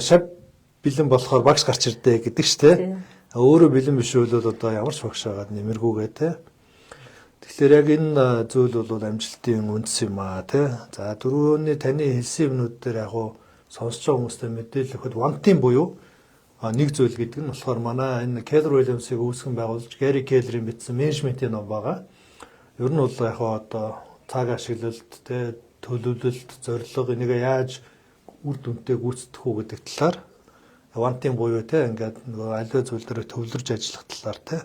шав бэлэн болохоор багш гарч ирдэ гэдэг ч тий өөрөө бэлэн биш бол одоо ямар ч багш байгаад нэмэргүйгээ тий. Тэгэхээр яг энэ зүйл бол амжилтын үндэс юм аа тий. За дөрөвний таны хэлсэн юмнууд дээр яг сонсож байгаа хүмүүстэй мэдээлэл өгөхөд one team буюу нэг зүйл гэдэг нь болохоор манай энэ Keller Williams-ыг үүсгэн байгуулж Gary Keller-ийн бичсэн менежментийн ном байгаа. Ер нь бол яг одоо цаг ашиглалт тий төлөвлөлт зорилго энийг яаж үр дүнтэй гүйцэтгэх үү гэдэг талаар one team буюу тий ингээд нөгөө аливаа зүйл дээр төвлөрж ажиллах талаар тий.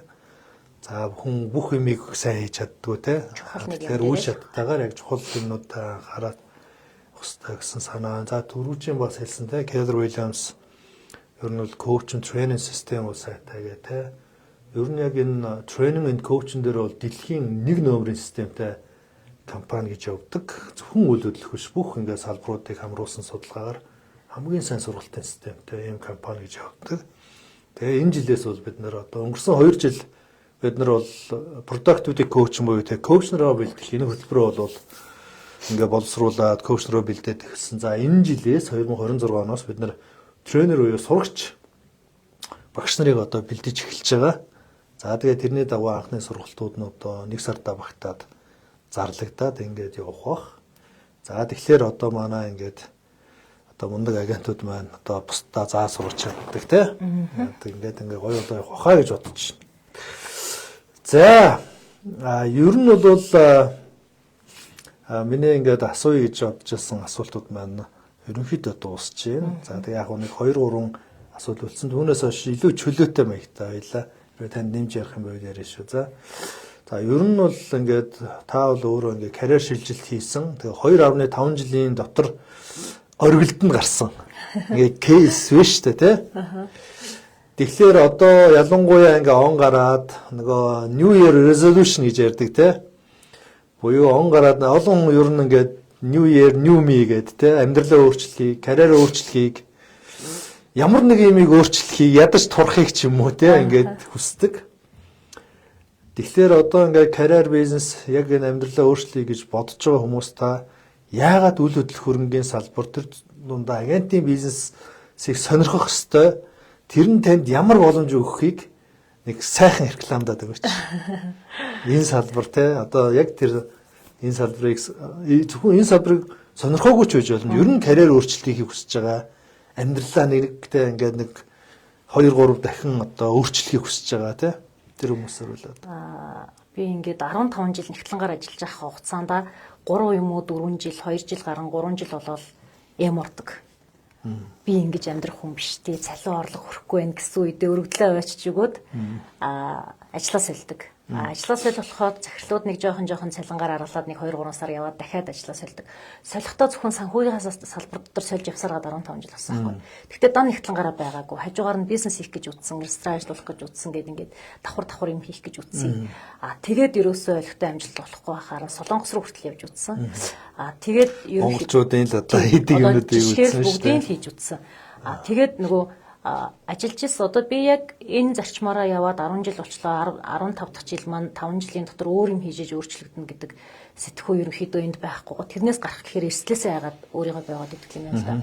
За хүн бүх юмыг сайн хийж чаддгүй те. Тэгэхээр үйл шаттайгаар яг чухал юмнууд хараад хөстэй гэсэн санаа. За түрүүчийн бас хэлсэн те. Keller Williams ер нь бол коучинг тренинг систем уу сайтай гэ те. Ер нь яг энэ training and coaching дээр бол дэлхийн 1 номерын системтэй компани гэж явдаг. Зөвхөн үйл хөдлөх биш бүх ингээд салбаруудыг хамруулсан судалгаагаар хамгийн сайн сургалтын системтэй ийм компани гэж явдаг. Тэгээ энэ жилээс бол бид нэр одоо өнгөрсөн 2 жил бид нар бол productivity coach буюу тэгээ коуч нараа бэлдэх энэ хөтөлбөрөө бол ингээ боловсруулад коуч нараа бэлдээд эхэлсэн. За энэ жилээс 2026 оноос бид нар тренер буюу сурагч багш нарыг одоо бэлдэж эхэлж байгаа. За тэгээ тэрний дагуу анхны сургалтууд нь одоо 1 сартаа багтаад зарлагдаад ингээд явах бах. За тэгэхээр одоо манай ингээд одоо мундаг агентууд маань одоо бусдаа заа сурч чаддаг тий. Ингээд гоё одоо явах хаа гэж бодож байна. За ер нь бол миний ингээд асууя гэж бодож байсан асуултууд маань ерөнхийдөө дуусч байна. За тэгээ яг нэг 2-3 асуулт үлдсэн. Түүнээс хойш илүү чөлөөтэй маягтай байлаа. Танд нэмж ярих юм байл яриа шүү. За ер нь бол ингээд та бол өөрөө ингээд карьер шилжилт хийсэн. Тэгээ 2.5 жилийн дотор оргилд нь гарсан. Ингээд кейс биш үү те? Тэгэхээр одоо ялангуяа ингээд он гараад нөгөө New Year resolution гэж ярьдаг те. Буюу он гараад олон ер нь ингээд New Year New Me гэдэг те амьдралаа өөрчлөхийг, карьераа өөрчлөхийг ямар нэг юмыг өөрчлөхийг ядаж турахыг ч юм уу те ингээд хүсдэг. Тэгэхээр одоо ингээд карьер бизнес яг энэ амьдралаа өөрчлөе гэж бодож байгаа хүмүүс та яагаад үйл хөдлөх хөрөнгийн салбар төр дундаа агентийн бизнесийг сонирхох ёстой? Тэр нь танд ямар боломж өгөхийг нэг сайхан рекламдаад өгөөч. Энэ салбар те одоо яг тэр энэ салбарыг зөвхөн энэ салбарыг сонирхоогүй ч байж болно. Ер нь карьер өөрчлөлтийг хүсэж байгаа. Амьдралаа нэгтэй ингээд нэг 2-3 дахин одоо өөрчлөхийг хүсэж байгаа тий. Тэр хүмүүсээр болоод. Би ингээд 15 жил нэгтлэнгаар ажиллаж байгаа хугацаанд 3 юм уу 4 жил, 2 жил гарan 3 жил болол эм ордог. Би ингэж амьдрах хүн биш тий. Цалин орлого хүрэхгүй байх гэсэн үедээ өргөдлөө аваачиж өгөөд ажиллаа сольдог. Ажлаа солиход захирлууд нэг жоохон цалингаар аргалаад нэг 2-3 сар яваад дахиад ажиллаа сольдог. Солихдоо зөвхөн санхүүгийн салбар дотор сольж явсараа 15 жил болсон байхгүй. Гэхдээ дан нэгтлэнгараа байгаагүй. Хажуугаар нь бизнес хийх гэж утсан, ресторан ажиллуулах гэж утсан гэдэг ингээд давхар юм хийх гэж утсан. Тэгээд ерөөсөө олигтой амжилт олохгүй байхаараа Солонгос руу хүртэл явж утсан. Тэгээд монголчуудын л одоо хийдэг юмнуудыг үзсэн шүү дээ. Бүгдийг л хийж утсан. Тэгээд нөгөө ажиллаж ирсэн. Одоо би яг энэ зарчмаараа яваад 10 жил болчлоо. 15 дахь жил маань 5 жилийн дотор өөр юм хийж өөрчлөгдөн гэдэг сэтгхүү ерөнхийдөө энд байхгүй. Тэрнээс гарах гэхээр эрслээсээ яагаад өөрийгөө байгаад идэх юм байна л да.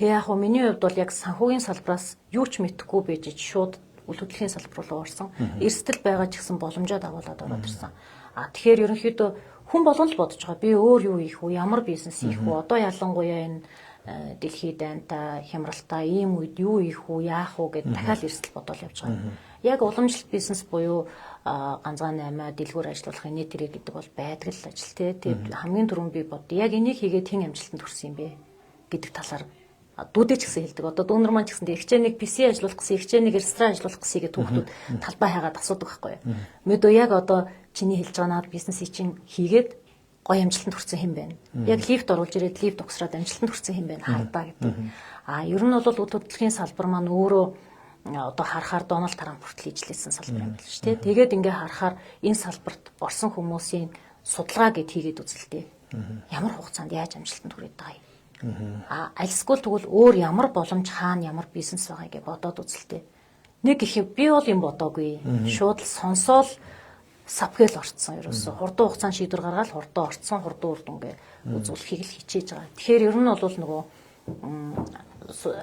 Тэгээ яг хөө миний хувьд бол яг санхүүгийн салбараас юу ч мэдэхгүй байж шууд үйл хөдлөлийн салбар руу орсон. Эрсдэл байгаа ч гэсэн боломжоо дагуулад ороод ирсэн. Тэгэхээр ерөнхийдөө хүн болгон л бодож байгаа. Би өөр юу хийх вэ? Ямар бизнес хийх вэ? Одоо ялангуяа энэ дэлхийд дайнта хямралтай ийм үед юу хийх үү яах үү гэдээ дахиад эрсдэл бодол явж байгаа. Яг уламжлалт бизнес буюу ганцхан 8 дэлгүүр ажиллуулахын нийт тэрэг гэдэг бол байдаг л ажил тий. Тэгээд хамгийн түрүүнд би бод яг энийг хийгээд хэн амжилтанд хүрсэн юм бэ гэдэг талаар дүүдээ ч гэсэн хэлдэг. Одоо дүүнер маань ч гэсэн хичээнийг PC ажиллуулах гэсэн, хичээнийг ресторан ажиллуулах гэсэн гэдэг хүүхдүүд талбай хайгаад асуудаг байхгүй юу. Мэдөө яг одоо чиний хэлж байгаа наад бизнесийг чинь хийгээд гоё амжилтанд хүрсэн хэм байна. Яг лифт оруулж ирээд лифт угсраад амжилтанд хүрсэн хэм байна хардаа гэдэг. Ер нь бол үйл хөдлөлийн салбар маань өөрөө одоо харахаар Дональд Трамп хүртэл ижлээсэн салбар юм байна шүү дээ. Тэгээд ингээ харахаар энэ салбарт орсон хүмүүсийн судалгаа гэд хийгээд үзэлтэй. Ямар хугацаанд яаж амжилтанд хүрээд байгаа юм. Альсгүй тэгвэл өөр ямар боломж хаана ямар бизнес байгаа гэж бодоод үзэлтэй. Нэг их би бол юм бодоогүй. Шууд л сонсоол савхэл орцсон ерөөсө хурдан хугацаанд шийдвэр гаргаад хурдан орцсон хурдан үр дүнгээ үзүүлэхийг л хичээж байгаа. Тэгэхээр ер нь бол нөгөө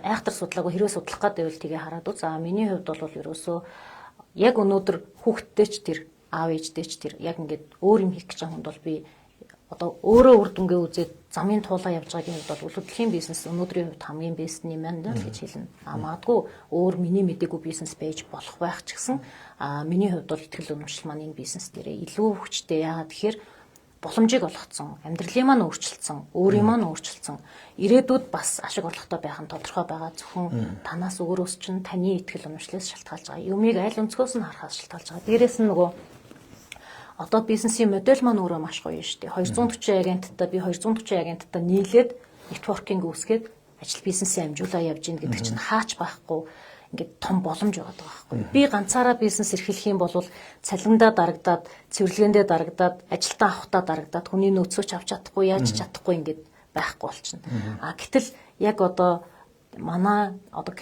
айхтар судлаагүй хэрвээ судлах гэдэг байвал тгээ хараад үз. Миний хувьд бол ерөөсө яг өнөөдөр хүүхдтэй ч тэр аав ээжтэй ч тэр яг ингээд өөр юм хийх гэж байгаа хүнд бол би одоо өөрөө үр дүнгээ үзээд замын туулаа явж байгаагийн хувьд бол үйл хөдлөлийн бизнес өнөөдрийн хувьд хамгийн бэст юм байна гэж хэлнэ. Магадгүй өөр миний мэдээгүй бизнес байж болох байх ч гэсэн миний хувьд бол итгэл үнэмшил маань энэ бизнес дээрээ илүү хүчтэй. Яагаад тэгэхээр боломжийг олгоцсон, амьдралын маань өөрчлөлтсөн, өөрийн маань өөрчлөлтсөн, ирээдүйд бас ашиг орлоготой байх нь тодорхой байгаа. Зөвхөн танаас өөрөөс чинь таны итгэл үнэмшлээс шалтгаалж байгаа. Юмыг аль өнцгөөс нь харахаас шалтгаалж байгаа. Дээрээс нь нөгөө одоо бизнесийн модель маань өөрөө маш гоё шүү дээ. 240 агенттай би 240 агенттай нийлээд нэтворкинг үүсгээд ажил бизнесээ амжуулаа явж гин гэдэг чинь хаач байхгүй ингээд том боломж байгаа байхгүй. Би ганцаараа бизнес эрхлэх юм бол цалиндаа дарагдаад, цэвэрлэгээндээ дарагдаад, ажилтаа авахтаа дарагдаад хүний нөөцөөч авч чадахгүй, яаж чадахгүй ингээд байхгүй болчихно. Гэтэл яг одоо манай одоо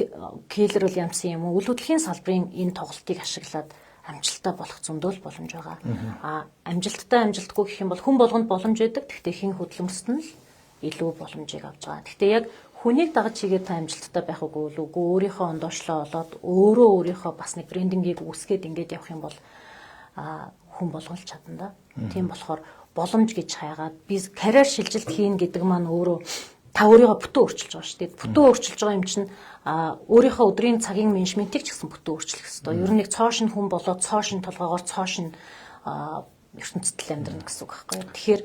Keller Williams юм уу, үйл хөдлөлийн салбарын энэ тоглолтыг ашиглаад амжилттай болох зөндөл боломж байгаа. Амжилттай амжилтгүй гэх юм бол хүн болгонд боломж байдаг. Гэхдээ хин хөдөлмөрсөд нь л илүү боломжийг авч байгаа. Гэхдээ яг хүнийг дагаж хийгээд та амжилттай байх үгүй өөрийнхөө ондоошлоо олоод өөрийнхөө бас нэг брендингийг үүсгээд ингээд явах юм бол хүн болгон л чадна да. Тийм болохоор боломж гэж хайгаад би карьер шилжилт хийн гэдэг маань өөрөө та өөрийгөө бүтэн өөрчилж байгаа шүү дээ. Бүтэн өөрчилж байгаа юм чинь өөрийнхөө өдрийн цагийн менежментийг ч гэсэн бүтэн өөрчлөх хэрэгтэй. Ер нь нэг цоошин хүн болоод цоошин толгоогоор цоошин ертөнцид амьдрна гэсэн үг байхгүй юу. Тэгэхээр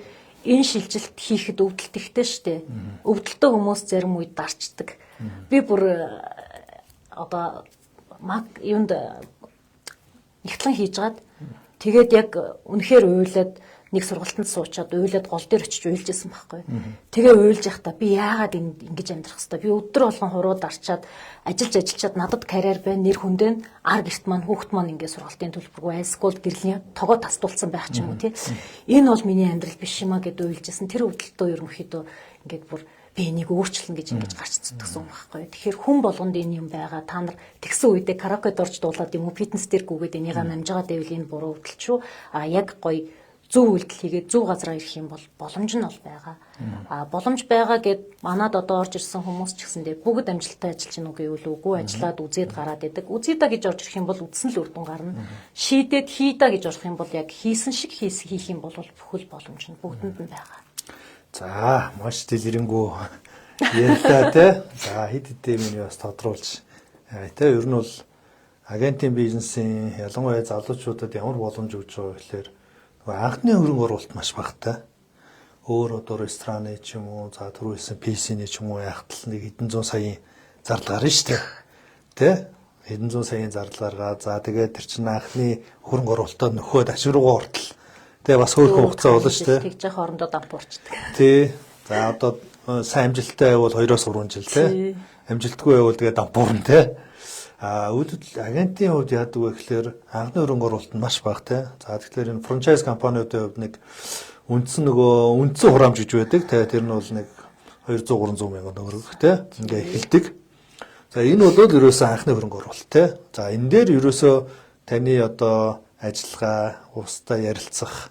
энэ шилжилт хийхэд өвдөлт ихтэй шүү дээ. Өвдөлтөө хүмүүс зарим үед дарчдаг. Би бүр одоо юунд нэгтлэн хийжгаад тэгээд яг үнэхээр уйлаад нэг сургалтанд суучаад уйлаад гол дээр очиж уйлжсэн байхгүй. Тэгээ уйлж явахдаа би яагаад ингэж амьдрах хэвээр би өдөр болгон хурууд арчаад ажиллаад надад карьер байна, нэр хүндэн ар гэрт маань хүүхд маань ингэ сургалтын төлбөргүй айлскул гэрлийн тогоо тасдуулсан байх ч юм уу тий. Энэ бол миний амьдрал биш юм а гэд уйлжсэн. Тэр өвдөлтөө ерөнхийдөө ингээд бүр би энийг өөрчлөн гэж ингэж гарч цэцдэгсэн юм байхгүй. Тэгэхээр хүн болгонд энэ юм байгаа. Та нар тэгсэн үедээ караокед орж дуулаад юм уу фитнес дээр гүгээд энийг намж байгаа дэвэл энэ буруу өвдөл шүү. Яг гоё зөв үйлдэл хийгээд зөв газараа ирэх юм бол боломж нь бол байгаа. Боломж байгаа гэд манад одоо орж ирсэн хүмүүс ч гэсэндээ бүгд амжилттай ажиллаж гин үгүй юу үгүй ажиллаад үзээд гараад идэг. Үзье да гэж орж ирэх юм бол үдсэн л үр дүн гарна. Шийдээд хий да гэж орох юм бол яг хийсэн шиг хийх юм бол бүхэл боломж нь бүгдэнд нь байгаа. За маш дэлгэрэнгүй ярьлаа те. За хэд хэдэн миний бас тодруулж те ер нь бол агентийн бизнесийн ялангуяа залуучуудад ямар боломж өгч байгаа гэхээр анхны хөрөнгө оруулалт маш багатай. Өөр одоо рестораны ч юм уу, за түрүү хэлсэн PC-ний ч юм уу яхтал нэг хэдэн зуун саяын зардал гарна шүү дээ. Тэ? Хэдэн зуун саяын зардал гаргаа. За тэгээд тэр чинь анхны хөрөнгө оруулалтаа нөхөд ашируугаа ортол. Тэ бас хөөрхөн хугацаа болно шүү дээ. Тэгж хоорондоо дампуурчдаг. Тий. За одоо сайн амжилттай байвал 2-3 жил тэ. Амжилтгүй байвал тэгээд дампуурна тэ. Үүдэл агентийн хувьд яадаг вэ гэхээр анхны хөрөнгө оруулалт нь маш бага те. За тэгэхээр энэ франчайз компаниудын хувьд нэг үндсэн хураамж гэж байдаг. Тэр нь бол нэг 200-300 мянган төгрөг те. Ингээ эхэлдэг. За энэ бол ерөөсөө анхны хөрөнгө оруулалт те. За энэ дээр ерөөсөө таны одоо ажиллагаа, устдаа ярилцах,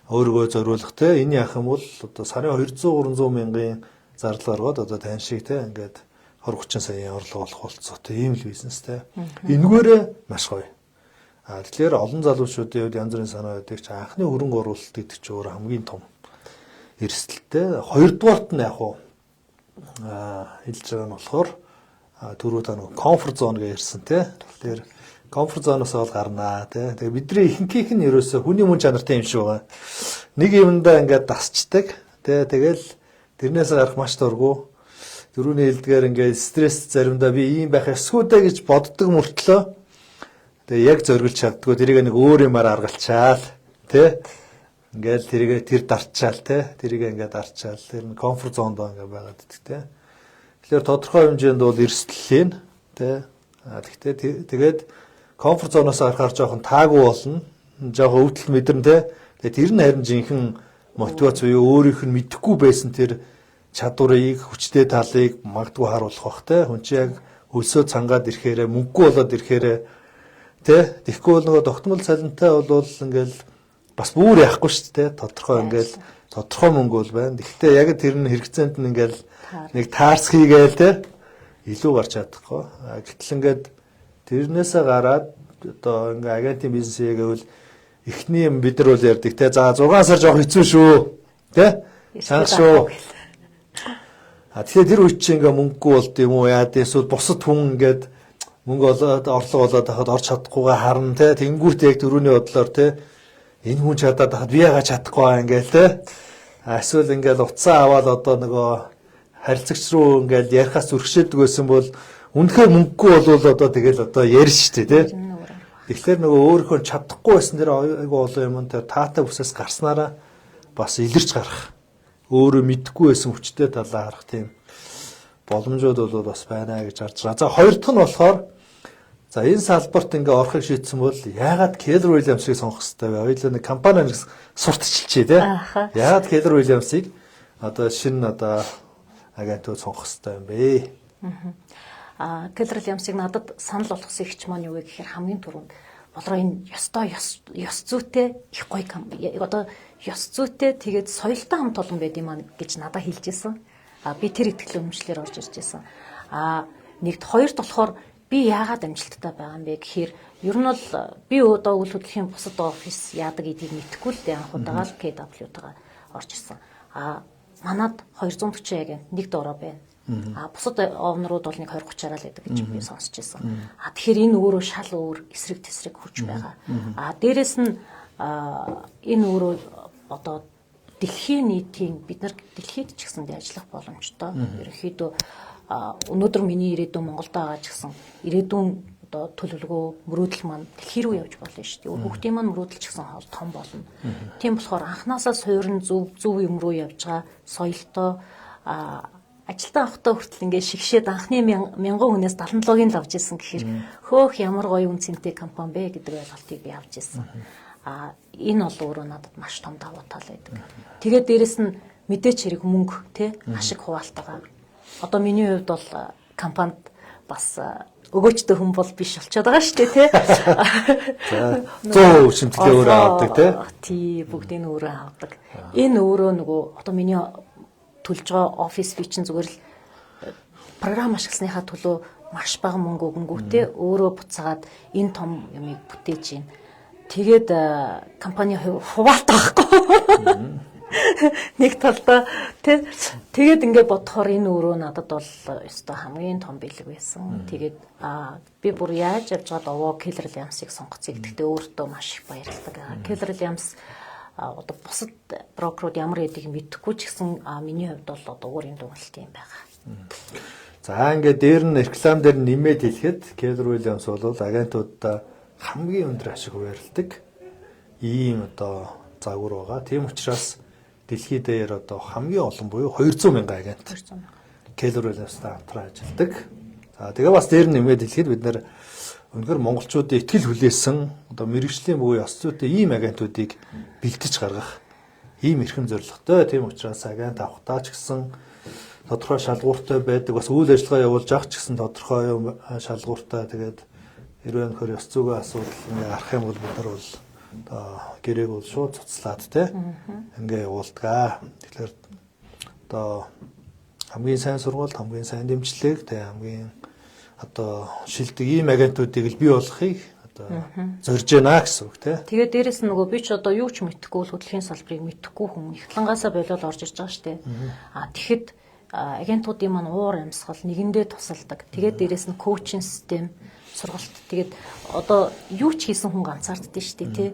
өөрийгөө зориулах те. Энэ яах юм бол одоо сарын 200-300 мянган зардал гаргаад одоо тань шиг те ингээд 20-30 саяын орлого олох болцоотой ийм л бизнестэй. Энэгээрээ маш гоё. Тэгэхээр олон залуучуудын хувьд янз бүрийн санаа байдаг чи анхны хөрөнгө оруулалт гэдэг чинь өөр хамгийн том эрсдэлтэй. Хоёрдугаарт нь яг уу хэлж байгаа нь болохоор түрүү та нэг комфорт зон гэж ярьсан тий. Тэгэхээр комфорт зоноос ол гарнаа тий. Тэгээ бидний ихэнхийнх нь ерөөсөө хүний мөн чанартай юм шиг байгаа. Нэг юмдаа ингээд дасчдаг тий. Тэгэл тэрнээс гарах маш дургу. Дөрөвний хэлдгээр ингээд стресс заримдаа би ийм байх ёсгүй дэ гэж боддог мөртлөө тэгээ яг зориулж чаддгүй тэрийг нэг өөр юмар аргалчаал тий ингээд тэр дарчаал тий тэрийг ингээд дарчаал тэр комфорт зонд ингээд байгаад идэх тий тэгэхээр тодорхой хэмжээнд бол эрсдэлхийн тий тэгтээ тэгээд комфорт зоноос гарахаар жоохон таагүй болно жоохон өвдөл мэдэрнэ тий тэгээд тэр нь харин жинхэнэ мотивац буюу өөрийнх нь мэдэхгүй байсан тэр чадварыг хүчтэй талыг магадгүй харуулах бах те хүн чи яг өлсөө цангаад ирэхээрээ мөнгөгүй болоод ирэхээрээ те тэгэхгүй бол нөгөө тогтмол цалинтай бол ингээл бас бүр яахгүй шүү дээ тодорхой ингээл тодорхой мөнгө бол байна. Гэхдээ яг тэр нь хэрэгцээнд нь ингээл нэг таарс хийгээл те илүү гарч чадахгүй. Гэтэл ингээд тэрнээсээ гараад одоо ингээ агентийн бизнесээ гэвэл эхний юм бид нар бол ярьдаг те за 6 сар жоох хэцүү шүү те санах шүү. Тэгэхээр тэр үе чинь ингээ мөнгөгүй болд юм уу яа эсвэл бусад хүн ингээд мөнгө олоод орлого олоод хахад орч чадахгүйгээ харна те тэнгүүрт яг дөрөвний бодлоор те энэ хүн чадаад хахад би яагаад чадахгүй аа ингээл те эсвэл ингээл уцаа аваад одоо нөгөө харилцагч руу ингээл ярихаас зүрхшээдэг байсан бол үнэхээр мөнгөгүй болвол одоо тэгэл одоо ярь штэ те тэгэхээр нөгөө өөрийнхөө чадахгүй байсан дээр айгу олон юм тэр таатай бүсээс гарснараа бас илэрч гарах өөрөө мэдхгүй байсан хүчтэй талаа харах тийм боломжууд бол бас байна гэж харж байгаа. За хоёр дахь нь болохоор За энэ салбарт ингээ орохыг шийдсэн бол яагаад Keller Williams-ыг сонгох хэрэгтэй вэ? Хоёулаа нэг компани сурталчилчээ тий. Яагаад Keller Williams-ыг одоо шинэ одоо агентууд сонгох хэрэгтэй юм бэ? Keller Williams-ыг надад санал болгосон ихч маань юу вэ гэхээр хамгийн түрүүнд болроо энэ ёс зүйтэй их гоё одоо ёс зүйтэй тэгээд соёлтой хамт олон байд юм аа гэж надад хэлж ирсэн. Би тэр итгэл үнэмшлэр орж ирж байсан. Нэгт хоёрт болохоор би яагаад амжилттай байгаа юм бэ гэхээр ер нь бол би одоо үйл хөдлөлийн бусад офис яадаг гэдгийг мэдэхгүй л дээ анх удаага л KW-тагаа орж ирсэн. Манад 240 агент нэг доороо байна. Бусад овнрууд бол нэг 20-30-аараа л байдаг гэж би сонсч байсан. Тэгэхээр энэ өөрөө шал өөр эсрэг тесрэг хурж байгаа. Дээрэс нь энэ өөрөө одоо дэлхийн нийтийн бид нар дэлхийд ч гэсэндээ ажиллах боломжтой. Ерөнхийдөө өнөөдөр миний ирээдүйн Монголд байгаа ч гэсэн ирээдүйн одоо төлөвлөгөө мөрөөдөл маань дэлхий рүү явж болно шүү дээ. Бүгдийн маань мөрөөдөл ч гэсэн хоол том болно. Тийм болохоор анханасаа суурин зөв юм руу явж байгаа соёлтой ажилтаа авахтаа хүртэл ингээд шигшээд анхны 1000 хүнээс 77-ыг л авч ирсэн гэхээр хөөх ямар гоё үн цэнтэй компани бэ гэдэг ойлголтыг би авч ирсэн. Энэ бол өөрөө надад маш том давуу тал байдаг. Тэгээд дээрэс нь мэдээч хэрэг мөнгө тий ашиг хуваалтайгаа. Одоо миний хувьд бол компанид бас өгөөчтэй хүн бол биш болчиход байгаа шүү дээ тий. За 100% шимтгэлээ өөрөө авдаг тий бүгдийг өөрөө авдаг. Энэ өөрөө нөгөө одоо миний төлж байгаа офис би чинь зүгээр л програм ашигласныхаа төлөө маш бага мөнгө өгөнгүүтээ өөрөө буцаагаад энэ том юмыг бүтээж юм. Тэгээд компани хуваалт байхгүй. Нэг талдаа тэгээд ингээд бодохоор энэ өөрөө надад бол өстой хамгийн том бэлэг байсан. Тэгээд би бүр яаж явж байгаад овоо Keller Williams-ыг сонгоцъё гэдэгтээ өөртөө маш их баярлалаа. Keller Williams одоо бусад брокерууд ямар гэдгийг мэдэхгүй ч гэсэн миний хувьд бол одоо өөрийн дүгнэлт юм байгаа. За ингээд дээр нь реклам дээр нэмээд хэлэхэд Keller Williams бол агентуудаа хамгийн өндөр ашиг хуваарлдаг ийм одоо загвар байгаа. Тийм учраас дэлхийд дээр одоо хамгийн олон буюу 200 мянган агент Keller Williams-тай хамтран ажилладаг. За тэгээ бас дээр нь нэмээд хэлэхэд бид нэр өнөхөр монголчуудын ихтгэл хүлээсэн одоо мэрэгжлийн буюу ёс зүйтэй ийм агентуудыг бэлтэж гаргах ийм эрхэм зорилготой. Тийм учраас агент авахтаа ч гэсэн тодорхой шалгууртай байдаг. Бас үйл ажиллагаа явуулж авах ч гэсэн тодорхой шалгууртай. Тэгээд хэрвээ өнөхөр ёс зүйн асуудал ингээ гарах юм бол бид нар бол одоо гэрээг бол шууд цуцлаад тий ингээ явуулдаг. Тэгэхээр одоо хамгийн сайн сургалт, хамгийн сайн дэмжлэг, тэгээ хамгийн одоо шилдэг ийм агентуудыг л бий болгохыг одоо зорж байна гэсэн үг тий. Тэгээд дээрэс нь нөгөө би ч одоо юу ч мэдэхгүй л хөдөлгөөний салбарыг мэдэхгүй хүн ихтлангаасаа болоод орж ирж байгаа шүү дээ. Тэгэхэд агентуудын маань уур амьсгал нэгэндээ тусалдаг. Тэгээд дээрэс нь коучинг систем сургалт. Тэгээд одоо юу ч хийсэн хүн ганцаарддаг шүү дээ тий.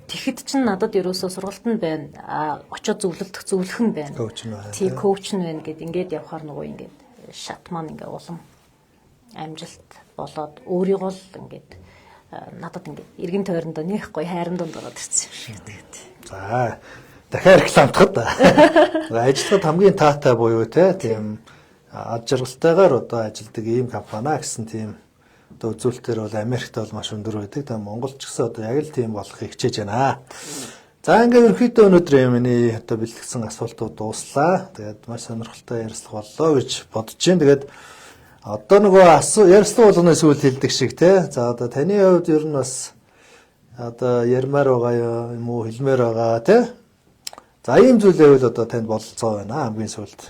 Тэгэхэд чинь надад ерөөсөө сургалт нь байна. Очоод зөвлөх нь байна. Тий коуч нь байна гэд ингээд явахаар нөгөө ингээд шат маань ингээд улам амжилт болоод өөрийгөө л ингээд надад ингээд эргэн тойрондоо нэх гоё хайранданд ороод ирсэн юм шиг тэгээд. За дахиад рекламтахад ажиллахад хамгийн таатай буюу тийм ад жаргалтайгаар одоо ажилладаг ийм компани гэсэн тийм одоо үзүүлэлтээр бол Америкт бол маш өндөр байдаг. Тэгээ Монголч гэсэн одоо яг л тийм болохыг хичээж байна. За ингээд ерөнхийдөө өнөөдөр миний одоо бэлтгэсэн асуултууд дууслаа. Тэгээд маш сонирхолтой ярилцлага боллоо гэж бодож байна. Тэгээд одоо нөгөө ярилцлага болгоны сүүл хэлдэг шиг тий. За одоо таны хувьд ер нь бас одоо ярмаар байгаа юм уу, хэлмээр байгаа тий. За ийм зүйлээ бол одоо танд бололцоо байна хамгийн сүүлд.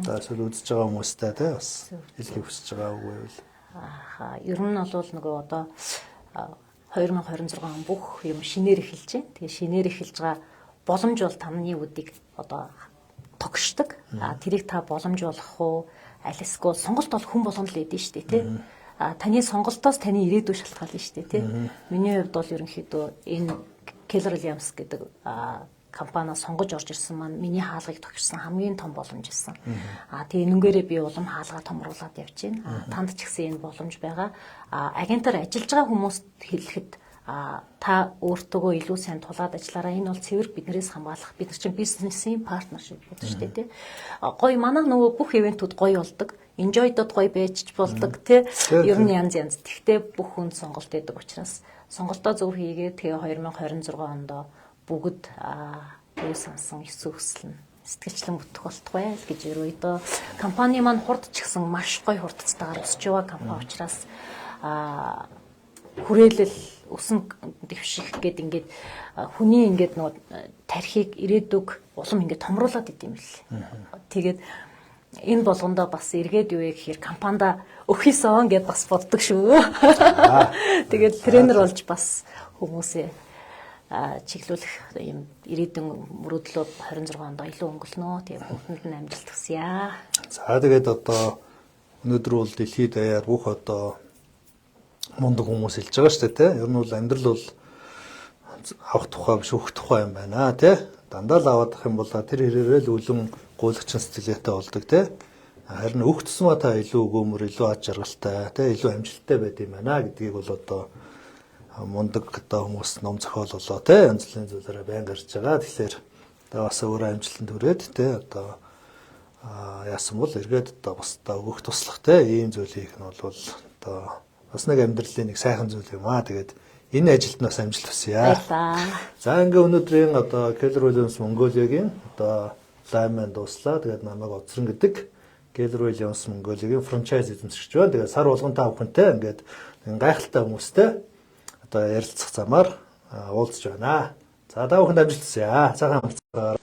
За сүүл үзэж байгаа хүмүүстэй тий бас хэлхийг хүсэж байгаа үгүй юу? Ер нь бол нөгөө одоо 2026 он бүх юм шинээр эхэлж байна. Тэгээ шинээр эхэлж байгаа боломж бол таны үдийг одоо тогшдог. Тэрийг та боломжуулах уу? Аль эсвэл сонголт бол хүн болгоно л гэдэг нь шүү дээ тий. Таны сонголтоос таны ирээдүй шалтгаална шүү дээ тий. Миний хувьд бол ерөнхийдөө энэ Keller Williams гэдэг компаниа сонгож орж ирсэн маань миний хаалгыг тогтсон хамгийн том боломж байсан. Тэгээ нүгээрээ би улам хаалгаа томруулаад явж байна. Танд ч гэсэн энэ боломж байгаа. Агентаар ажиллаж байгаа хүмүүст хэлэхэд та өөртөөгөө илүү сайн тулаад ажиллаараа. Энэ бол цэвэр биднээс хамгаалах. Бид нар чинь бизнесийн партнершип гэдэг шүү дээ, тий. Гоё манай нөгөө бүх ивентүүд гоё болдог. Enjoy-дод гоё байж болдог, тий. Ер нь янз. Тэгтээ бүх хүнд сонголт өгдөг учраас сонголтоо зөв хийгээд тэгээ 2026 онд бүгд юу сансан эсүү хүслэн сэтгэлчлэн бүтэх болтугай л гэж ерөөдөө компани маань хурдчихсан маш гоё хурдцтайгаар өсөж байгаа компани учраас хүрээлэл өсөн дэвших гээд ингээд хүний ингээд нөгөө тархийг ирээдүг улам ингээд томруулад идэм бил. Тэгээд энэ болгондоо бас эргээд юу вэ гэхээр компанид өхийсөн гэд бас боддог шүү. Тэгээд тренер болж бас хүмүүсээ чиглүүлэх юм ирээдүйн мөрөөдлөө 26 онд илүү өнгөлнө. Тэгээд бүгдэнд нь амжилт хүсье. За тэгээд одоо өнөөдөр бол дэлхийд даяар бүх одоо мундаг хүмүүс илж байгаа шүү дээ, тий. Ер нь бол амьдрал бол авах тухай биш өгөх тухай юм байна, тий. Дандаа л аваад ах юм бол тэр хэрээрээ л үлэн гуйлагч сэтгэлээтэй болдог, тий. Харин өгөх тусмаа та илүү өгөөмөр, илүү аж аргалтай, тий, илүү амжилттай байд юм байна гэдгийг бол одоо мундаг одоо хүмүүс ном зохиол болоо, тий. Янз бүрийн зүйлээрээ байн гарч байгаа. Тэгэхээр та бас өөрөө амжилтанд хүрээд, тий, одоо яасан бол эргээд одоо бас та өгөх туслах, тий, ийм зүйл хийх нь бол одоо бас нэг амьдралын нэг сайхан зүйл юм аа. Тэгээд энэ ажилд нас амжилт хүсье. За ингээ өнөөдрийн одоо Keller Williams Mongolia-гийн одоо лайман дуслаа. Тэгээд намайг Оцрон гэдэг Keller Williams Mongolia-гийн франчайз эзэмшигч байна. Тэгээд сар болгон та бүхэнтэй ингээд гайхалтай хүмүүстэй одоо ярилцах замаар уулзж байна. За та бүхэнд амжилт хүсье. Сайхан амжилт.